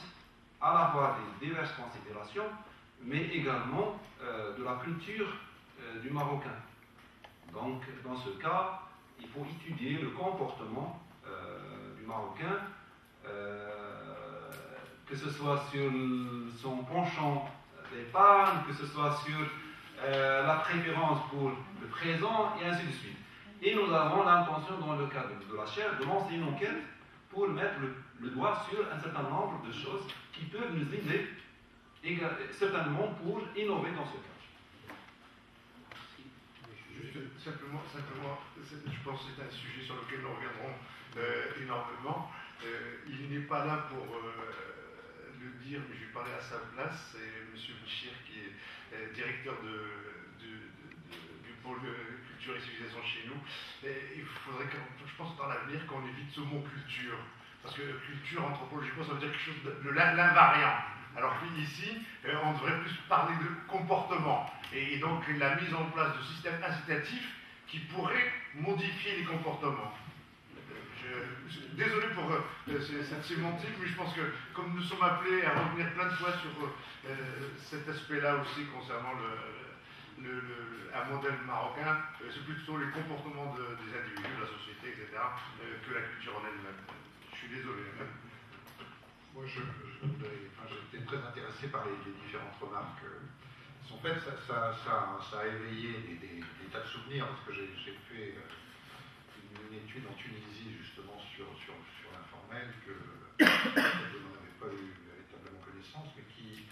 à la fois des diverses considérations, mais également de la culture du Marocain. Donc, dans ce cas, il faut étudier le comportement du Marocain, que ce soit sur son penchant d'épargne, que ce soit sur la préférence pour le présent, et ainsi de suite. Et nous avons l'intention, dans le cadre de la chaire, de lancer une enquête pour mettre le doigt sur un certain nombre de choses qui peuvent nous aider, certainement, pour innover dans ce cas. Juste simplement, je pense que c'est un sujet sur lequel nous reviendrons énormément. Il n'est pas là pour le dire, mais je vais parler à sa place. C'est M. Bichir qui est directeur du pôle culture et civilisation chez nous. Et il faudrait, je pense, dans l'avenir, qu'on évite ce mot culture. Parce que culture, anthropologiquement, ça veut dire quelque chose de l'invariant. Alors qu'ici, on devrait plus parler de comportement. Et donc la mise en place de systèmes incitatifs qui pourraient modifier les comportements. désolé pour cette sémantique, mais je pense que comme nous sommes appelés à revenir plein de fois sur cet aspect-là aussi concernant un modèle marocain, c'est plutôt les comportements des individus, de la société, etc., que la culture en elle-même. Je suis désolé. Moi, j'étais très intéressé par les différentes remarques. En fait, ça a éveillé des tas de souvenirs, parce que j'ai fait une étude en Tunisie, justement, sur l'informel, que je n'en avais pas eu véritablement connaissance, mais qui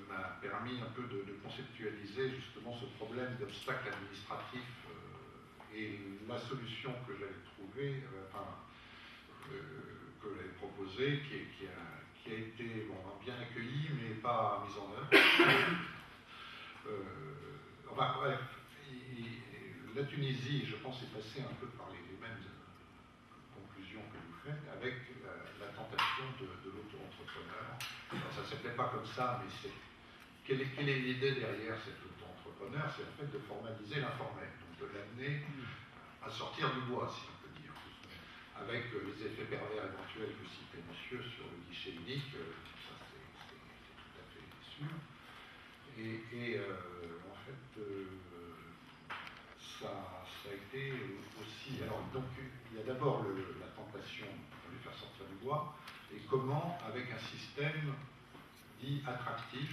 m'a permis un peu de conceptualiser, justement, ce problème d'obstacle administratif et la solution que j'avais trouvée, que j'avais proposée, qui a été bien accueillie, mais pas mise en œuvre. Bref, la Tunisie, je pense, est passée un peu par les mêmes conclusions que vous faites, avec la tentation de l'auto-entrepreneur. Ça ne s'appelait pas comme ça, mais quelle est l'idée derrière cet auto-entrepreneur? C'est en fait de formaliser l'informel, donc de l'amener à sortir du bois, si on peut dire, avec les effets pervers éventuels que citait monsieur sur le guichet unique, ça c'est tout à fait sûr. Et en fait, ça a été aussi. Alors, donc, il y a d'abord la tentation de les faire sortir du bois, et comment, avec un système dit attractif,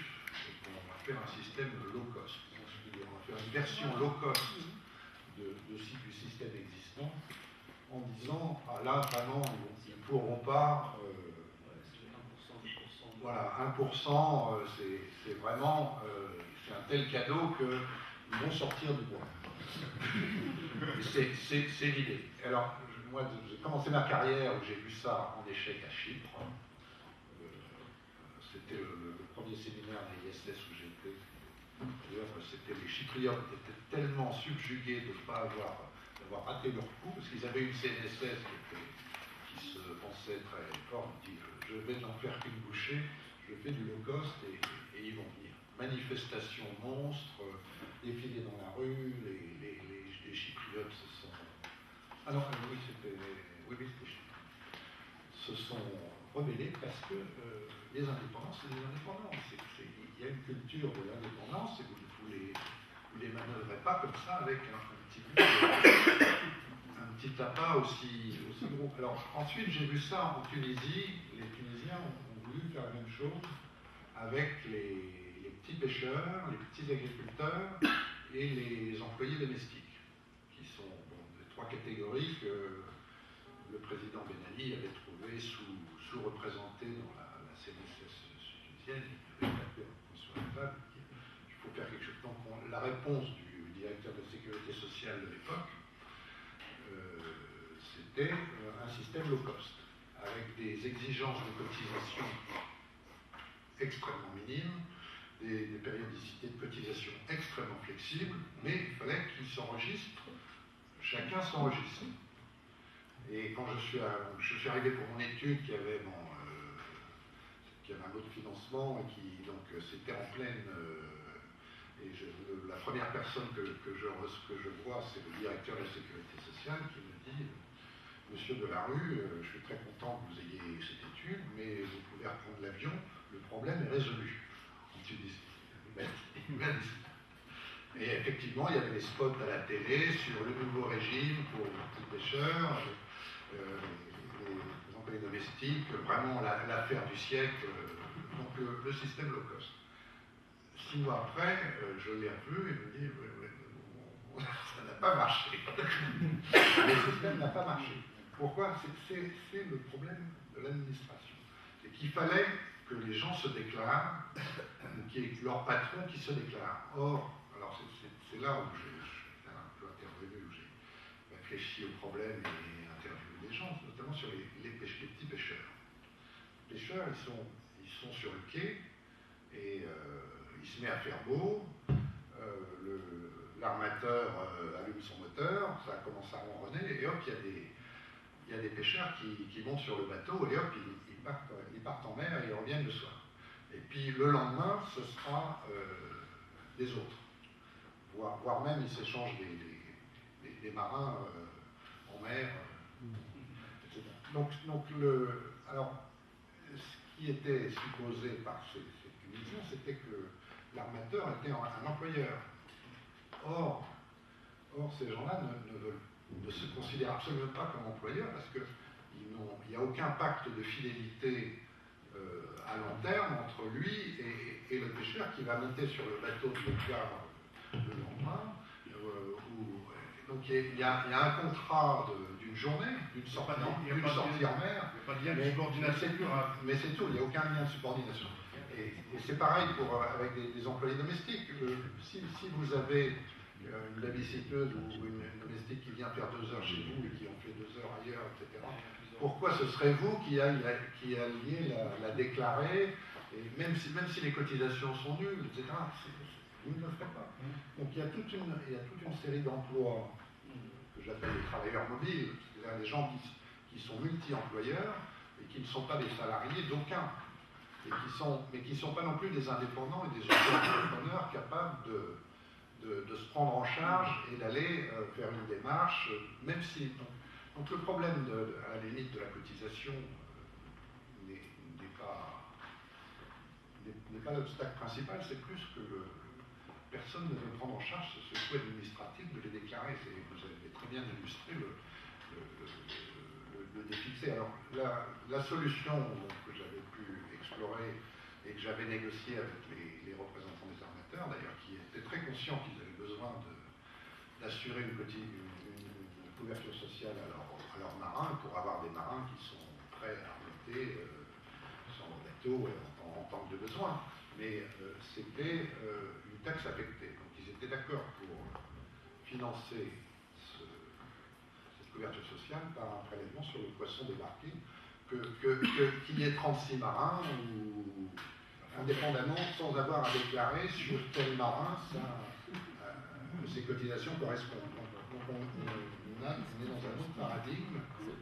on va faire un système low cost. On va faire une version low cost du système existant, en disant, ah là, vraiment, ils ne pourront pas. Voilà, 1%, c'est vraiment c'est un tel cadeau qu'ils vont sortir du bois. C'est l'idée. Alors, moi, j'ai commencé ma carrière où j'ai vu ça en échec à Chypre. C'était le premier séminaire de l'ISS où j'étais. D'ailleurs, les Chypriotes étaient tellement subjugués de ne pas d'avoir raté leur coup, parce qu'ils avaient une CNSS qui se pensait très fort. Ils disent, je vais n'en faire qu'une bouchée, je fais du low cost et ils vont venir. Manifestations monstres, défilés dans la rue, les Chypriotes se sont... Ah non, oui, c'était Chypre. Se sont rebellés parce que les indépendants, c'est des indépendants. Il y a une culture de l'indépendance et vous les manœuvrez pas comme ça avec un petit appât aussi gros. Alors ensuite, j'ai vu ça en Tunisie. Les Tunisiens ont voulu faire la même chose avec les petits pêcheurs, les petits agriculteurs et les employés domestiques, qui sont des trois catégories que le président Ben Ali avait trouvé sous-représentés dans la CNSS tunisienne. Il avait tapé un point sur la table. Il faut faire quelque chose. Donc la réponse du directeur de la sécurité sociale de l'époque, c'était un système low cost, avec des exigences de cotisation extrêmement minimes, des périodicités de cotisation extrêmement flexibles, mais il fallait qu'ils s'enregistrent, chacun s'enregistre. Et quand je suis arrivé pour mon étude, qui avait un autre financement, et qui donc c'était en pleine... la première personne que je vois, c'est le directeur de la sécurité sociale qui me dit Monsieur Delarue, je suis très content que vous ayez cette étude, mais vous pouvez reprendre l'avion, le problème est résolu. En Tunisie. Et effectivement, il y avait des spots à la télé sur le nouveau régime pour les petits pêcheurs, les employés domestiques, vraiment l'affaire du siècle, donc le système low cost. 6 mois après, je l'ai revu et me dis ça n'a pas marché. Le système n'a pas marché. Pourquoi? C'est le problème de l'administration. C'est qu'il fallait que les gens se déclarent, qu'il y ait leur patron qui se déclare. Or, alors c'est là où j'ai un peu intervenu, où j'ai réfléchi au problème et interviewé des gens, notamment sur les petits pêcheurs. Les pêcheurs, ils sont sur le quai et il se met à faire beau, l'armateur allume son moteur, ça commence à ronronner, et hop, il y a des pêcheurs qui montent sur le bateau, et hop, ils partent en mer et ils reviennent le soir. Et puis le lendemain, ce sera des autres. Voire même, ils s'échangent des marins en mer, etc. alors, ce qui était supposé par cette commission, c'était que l'armateur était un employeur. Or ces gens-là ne se considèrent absolument pas comme employeurs parce qu'il n'y a aucun pacte de fidélité à long terme entre lui et le pêcheur qui va monter sur le bateau de l'État le lendemain. Donc il y a un contrat d'une journée, d'une sortie en mer. Il n'y a pas de lien de subordination. Mais c'est tout, il n'y a aucun lien de subordination. Et c'est pareil avec des employés domestiques. Si vous avez une babysitteuse ou une domestique qui vient faire 2 heures chez vous et qui en fait 2 heures ailleurs, etc., pourquoi ce serait vous qui alliez la déclarer, et même si les cotisations sont nulles, etc., vous ne le ferez pas. Donc il y a toute une série d'emplois que j'appelle les travailleurs mobiles, c'est-à-dire des gens qui sont multi-employeurs et qui ne sont pas des salariés d'aucun, mais qui ne sont pas non plus des indépendants et des entrepreneurs capables de se prendre en charge et d'aller faire une démarche, même si... Donc le problème, à la limite, de la cotisation n'est pas l'obstacle principal, c'est plus que personne ne veut prendre en charge ce coût administratif de les déclarer. Vous avez très bien illustré le déficit. Alors la solution que j'avais pu explorer et que j'avais négociée avec les représentants des armateurs, d'ailleurs, qui étaient très conscients qu'ils avaient besoin d'assurer une couverture sociale à leurs marins, pour avoir des marins qui sont prêts à remonter sur le bateau en tant que de besoin. Mais c'était une taxe affectée. Donc ils étaient d'accord pour financer cette couverture sociale par un prélèvement sur le poisson débarqué, qu'il y ait 36 marins ou indépendamment, sans avoir à déclarer sur quel marin ces cotisations correspondent. Donc on est dans un autre paradigme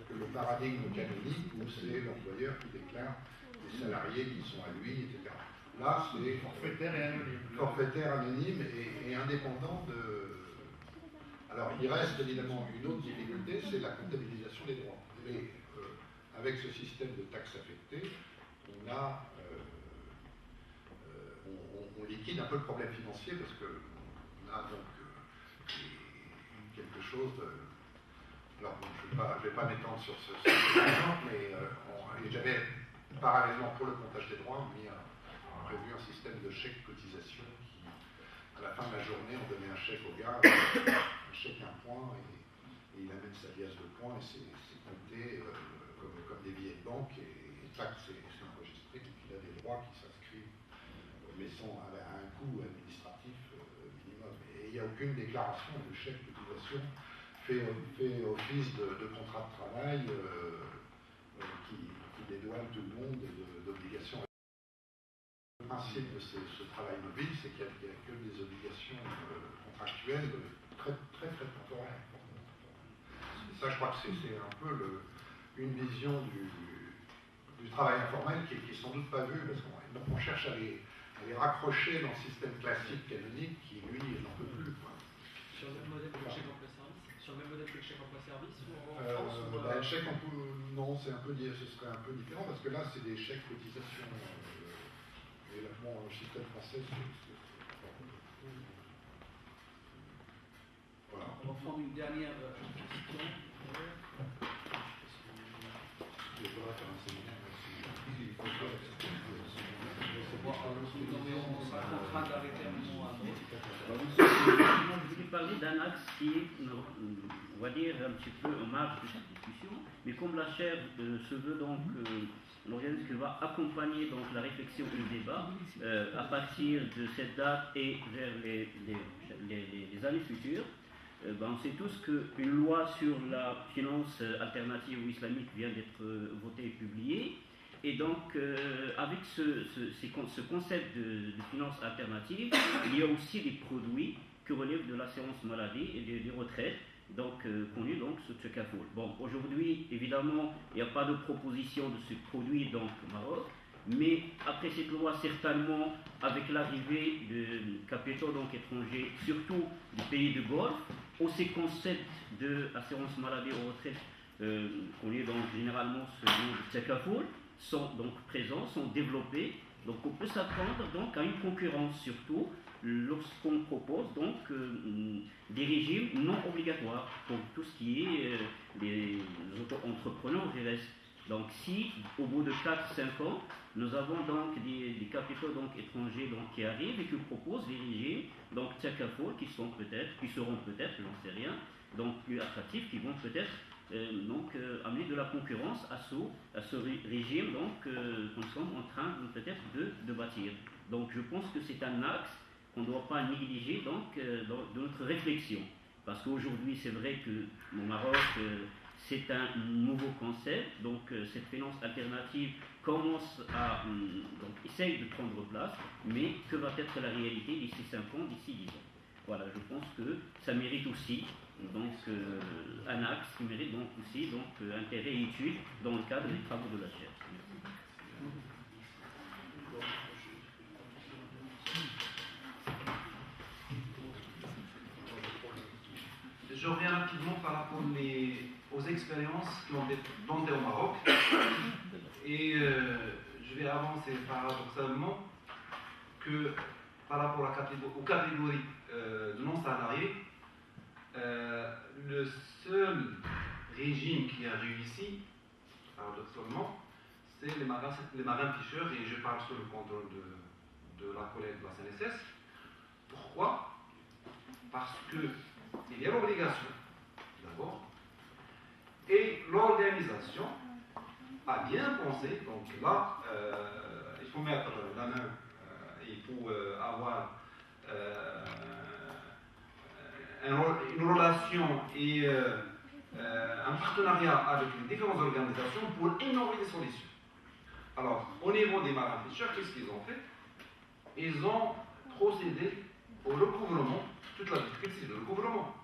que le paradigme canonique où c'est l'employeur qui déclare les salariés qui sont à lui, etc. Là, c'est forfaitaire anonyme et indépendant de... Alors, il reste évidemment une autre difficulté, c'est la comptabilisation des droits. Mais avec ce système de taxes affectées, on liquide un peu le problème financier parce qu'on a donc quelque chose de... Alors, bon, je ne vais pas m'étendre sur ce exemple, mais j'avais, parallèlement pour le comptage des droits, prévu un système de chèque cotisation qui, à la fin de la journée, on donnait un chèque au gars, un chèque un point, et il amène sa liasse de points, et c'est compté comme des billets de banque, et taxe, c'est enregistré, donc il a des droits qui s'inscrivent, mais sont à un coût administratif minimum. Et il n'y a aucune déclaration de chèque cotisation fait office de contrat de travail qui dédouane tout le monde d'obligations. Le principe de ce travail mobile, c'est qu'il n'y a que des obligations contractuelles très, très, très temporaires. Et ça, je crois que c'est un peu une vision du travail informel qui est sans doute pas vue, parce qu'on cherche à les raccrocher dans le système classique canonique qui, lui, n'en peut plus. Sur le même modèle que le chèque emploi-service ou en France le chèque non, ce serait un peu différent, parce que là, c'est des chèques cotisation. Et là, bon, le système français, voilà. On va prendre une dernière question. Il faudra faire un séminaire. On sera contraint d'arrêter un moment à l'autre. Je voulais parler d'un axe qui est, on va dire, un petit peu en marge de cette discussion, mais comme la chaire se veut donc l'organisme qui va accompagner donc la réflexion et le débat à partir de cette date et vers les années futures. On sait tous qu'une loi sur la finance alternative ou islamique vient d'être votée et publiée. Et donc, avec ce concept de finance alternative, il y a aussi des produits qui relèvent de l'assurance maladie et des retraites, donc connus donc sous ce CAFOL. Bon, aujourd'hui, évidemment, il n'y a pas de proposition de ce produit donc au Maroc, mais après cette loi, certainement, avec l'arrivée de capitaux donc étrangers, surtout du pays de Golfe, où ces concepts d'assurance maladie ou retraite qu'on est donc généralement ce nom de Tchakafoul, sont donc présents, sont développés. Donc on peut s'attendre donc à une concurrence, surtout lorsqu'on propose donc des régimes non obligatoires pour tout ce qui est les auto-entrepreneurs et reste. Donc si au bout de 4-5 ans, nous avons donc des capitaux donc étrangers donc, qui arrivent et qui proposent des régimes donc Tchakafoul qui seront peut-être, j'en sais rien, donc plus attractifs, qui vont peut-être amener de la concurrence à ce régime donc que nous sommes en train peut-être de bâtir. Donc je pense que c'est un axe qu'on ne doit pas négliger donc dans notre réflexion, parce qu'aujourd'hui c'est vrai que au Maroc c'est un nouveau concept, donc cette finance alternative commence à essaye de prendre place, mais que va être la réalité d'ici 5 ans, d'ici 10 ans? Voilà, je pense que ça mérite aussi donc un axe qui mérite donc aussi intérêt et étude dans le cadre des travaux de la chaire. Je reviens rapidement par rapport aux expériences qui ont été tentées au Maroc. Et je vais avancer paradoxalement que par rapport aux catégories de non-salariés, le seul régime qui a réussi, paradoxalement, c'est les marins-pêcheurs, et je parle sous le contrôle de la collègue de la CNSS. Pourquoi? Parce qu'il y a l'obligation, d'abord, et l'organisation a bien pensé. Donc là, il faut mettre la main, il faut avoir une relation et un partenariat avec les différentes organisations pour innover des solutions. Alors, au niveau des marins-pêcheurs, qu'est-ce qu'ils ont fait? Ils ont procédé au recouvrement, toute la difficulté c'est le recouvrement,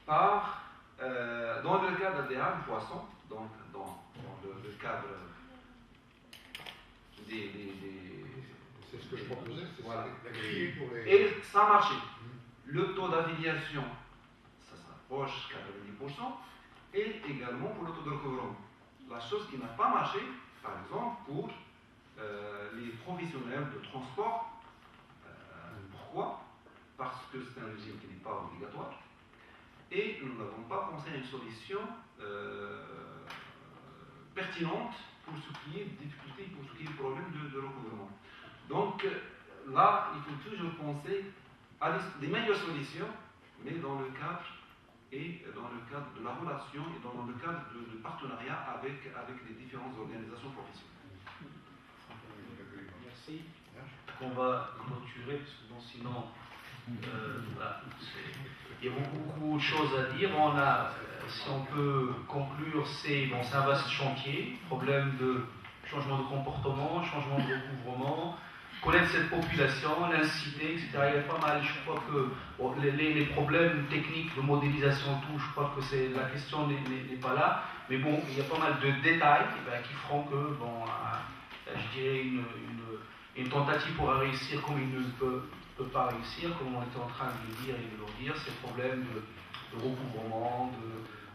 dans le cadre des hares poissons, donc dans le cadre des c'est ce que je proposais, c'est voilà. la grille pour les... Et ça a marché. Le taux d'affiliation, ça s'approche 90%, et également pour le taux de recouvrement. La chose qui n'a pas marché, par exemple, pour les professionnels de transport. Pourquoi? Parce que c'est un régime qui n'est pas obligatoire, et nous n'avons pas pensé à une solution pertinente pour ce qui est de difficultés, pour ce qui est de problème de recouvrement. Donc là, il faut toujours penser à des meilleures solutions, mais dans le cadre de la relation et dans le cadre de partenariat avec les différentes organisations professionnelles. Merci. On va clôturer, parce que bon, sinon, voilà, il y a beaucoup de choses à dire. Si on peut conclure, c'est un vaste chantier, problème de changement de comportement, changement de recouvrement, connaître cette population, l'inciter, etc. Il y a pas mal, je crois que les problèmes techniques de modélisation, tout, je crois que la question n'est pas là, mais bon, il y a pas mal de détails qui feront que, je dirais, une tentative pourra réussir comme il ne peut pas réussir, comme on était en train de le dire et de le dire, ces problèmes de recouvrement,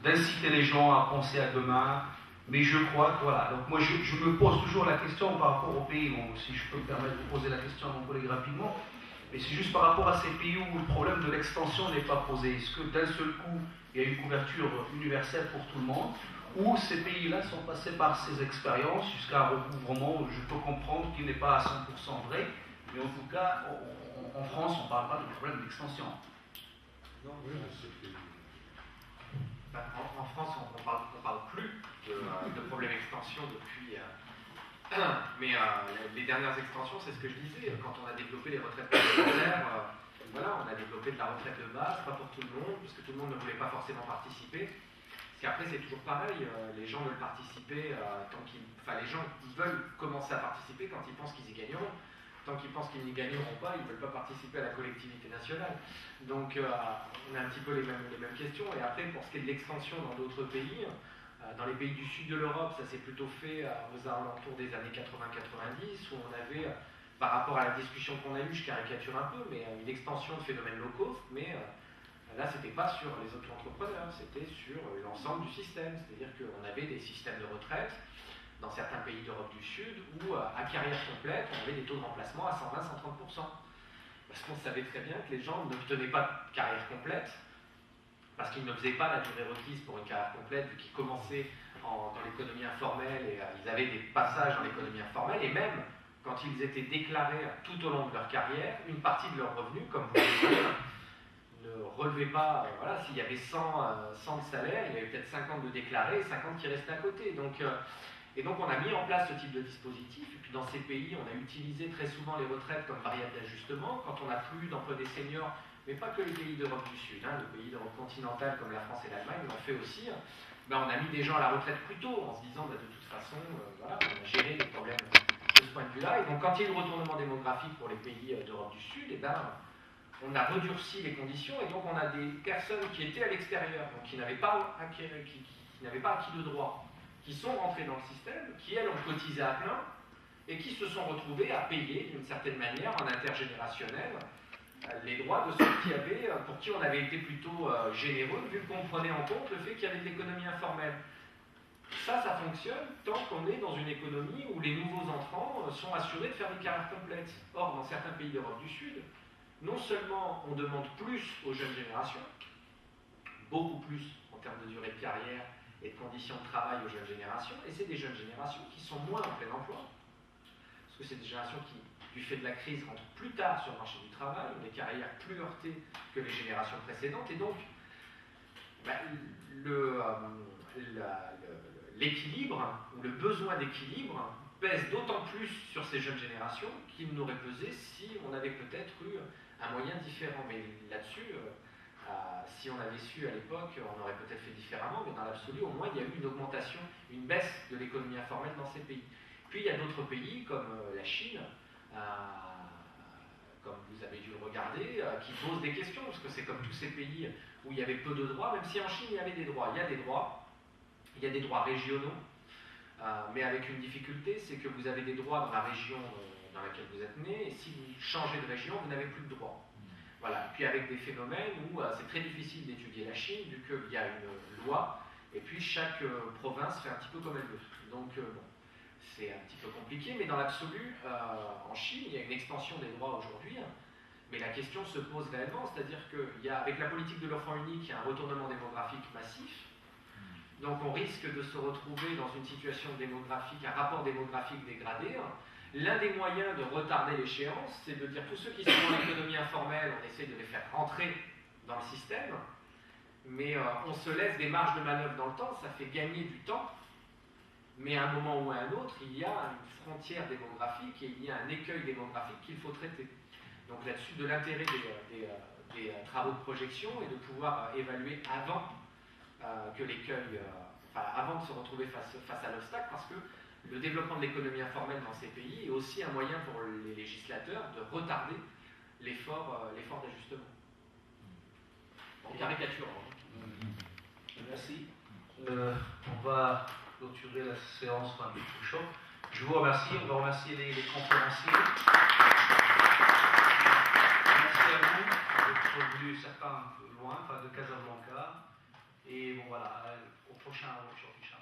d'inciter les gens à penser à demain. Mais je crois que voilà, donc moi je me pose toujours la question par rapport aux pays, bon, si je peux me permettre de poser la question à mon collègue rapidement, mais c'est juste par rapport à ces pays où le problème de l'extension n'est pas posé. Est-ce que d'un seul coup il y a une couverture universelle pour tout le monde, ou ces pays-là sont passés par ces expériences jusqu'à un recouvrement, je peux comprendre qu'il n'est pas à 100% vrai, mais en tout cas en France on ne parle pas de problème d'extension. Non, oui, en France, on parle plus de problème d'extension depuis. Mais les dernières extensions, c'est ce que je disais, quand on a développé les retraites complémentaires, voilà, on a développé de la retraite de base, pas pour tout le monde, parce que tout le monde ne voulait pas forcément participer. Parce qu'après, c'est toujours pareil, les gens veulent participer les gens veulent commencer à participer quand ils pensent qu'ils y gagneront. Tant qu'ils pensent qu'ils n'y gagneront pas, ils ne veulent pas participer à la collectivité nationale. Donc on a un petit peu les mêmes questions. Et après, pour ce qui est de l'extension dans d'autres pays, dans les pays du sud de l'Europe, ça s'est plutôt fait aux alentours des années 80-90, où on avait, par rapport à la discussion qu'on a eue, je caricature un peu, mais une extension de phénomènes locaux, mais Là, c'était pas sur les auto-entrepreneurs, c'était sur l'ensemble du système. C'est-à-dire qu'on avait des systèmes de retraite dans certains pays d'Europe du Sud où, à carrière complète, on avait des taux de remplacement à 120-130%. Parce qu'on savait très bien que les gens n'obtenaient pas de carrière complète, parce qu'ils ne faisaient pas la durée requise pour une carrière complète, vu qu'ils commençaient dans l'économie informelle et ils avaient des passages dans l'économie informelle, et même quand ils étaient déclarés tout au long de leur carrière, une partie de leurs revenus, comme vous le dites, ne relevait pas, voilà, s'il y avait 100 de salaire, il y avait peut-être 50 de déclarés et 50 qui restaient à côté. Et donc on a mis en place ce type de dispositif, et puis dans ces pays, on a utilisé très souvent les retraites comme variable d'ajustement, quand on n'a plus d'emploi des seniors, mais pas que les pays d'Europe du Sud, les pays d'Europe continentale comme la France et l'Allemagne l'ont fait aussi, on a mis des gens à la retraite plus tôt, en se disant de toute façon, voilà, on a géré les problèmes de ce point de vue-là, et donc quand il y a eu le retournement démographique pour les pays d'Europe du Sud, on a redurci les conditions, et donc on a des personnes qui étaient à l'extérieur, donc qui n'avaient pas acquis de droit, qui sont rentrées dans le système, qui elles ont cotisé à plein, et qui se sont retrouvées à payer d'une certaine manière en intergénérationnel les droits de ceux pour qui on avait été plutôt généreux, vu qu'on prenait en compte le fait qu'il y avait de l'économie informelle. Ça fonctionne tant qu'on est dans une économie où les nouveaux entrants sont assurés de faire des carrières complètes. Or, dans certains pays d'Europe du Sud, non seulement on demande plus aux jeunes générations, beaucoup plus en termes de durée de carrière et de conditions de travail aux jeunes générations, et c'est des jeunes générations qui sont moins en plein emploi, parce que c'est des générations qui, du fait de la crise, rentrent plus tard sur le marché du travail, ont des carrières plus heurtées que les générations précédentes, et donc l'équilibre, ou le besoin d'équilibre, pèse d'autant plus sur ces jeunes générations qu'il n'aurait pesé si on avait peut-être eu un moyen différent. Mais là-dessus, si on avait su à l'époque, on aurait peut-être fait différemment, mais dans l'absolu, au moins, il y a eu une augmentation, une baisse de l'économie informelle dans ces pays. Puis il y a d'autres pays, comme la Chine, comme vous avez dû le regarder, qui posent des questions, parce que c'est comme tous ces pays où il y avait peu de droits, même si en Chine, il y avait des droits. Il y a des droits régionaux, mais avec une difficulté, c'est que vous avez des droits dans la région dans laquelle vous êtes né, et si vous changez de région, vous n'avez plus de droits. Voilà. Puis avec des phénomènes où c'est très difficile d'étudier la Chine, vu qu'il y a une loi, et puis chaque province fait un petit peu comme elle veut. Donc c'est un petit peu compliqué, mais dans l'absolu, en Chine, il y a une extension des droits aujourd'hui, mais la question se pose réellement, c'est-à-dire qu'avec la politique de l'enfant unique, il y a un retournement démographique massif. Donc on risque de se retrouver dans une situation démographique, un rapport démographique dégradé. L'un des moyens de retarder l'échéance, c'est de dire tous ceux qui sont dans l'économie informelle, on essaie de les faire rentrer dans le système, mais on se laisse des marges de manœuvre dans le temps, ça fait gagner du temps, mais à un moment ou à un autre, il y a une frontière démographique et il y a un écueil démographique qu'il faut traiter. Donc là-dessus, de l'intérêt des travaux de projection et de pouvoir évaluer avant que l'écueil, avant de se retrouver face à l'obstacle, parce que le développement de l'économie informelle dans ces pays est aussi un moyen pour les législateurs de retarder l'effort d'ajustement. En caricature. Merci. On va clôturer la séance par le show. Je vous remercie. On va remercier les conférenciers. Merci à vous d'être venus, certains un peu loin, de Casablanca. Et bon voilà, au prochain workshop.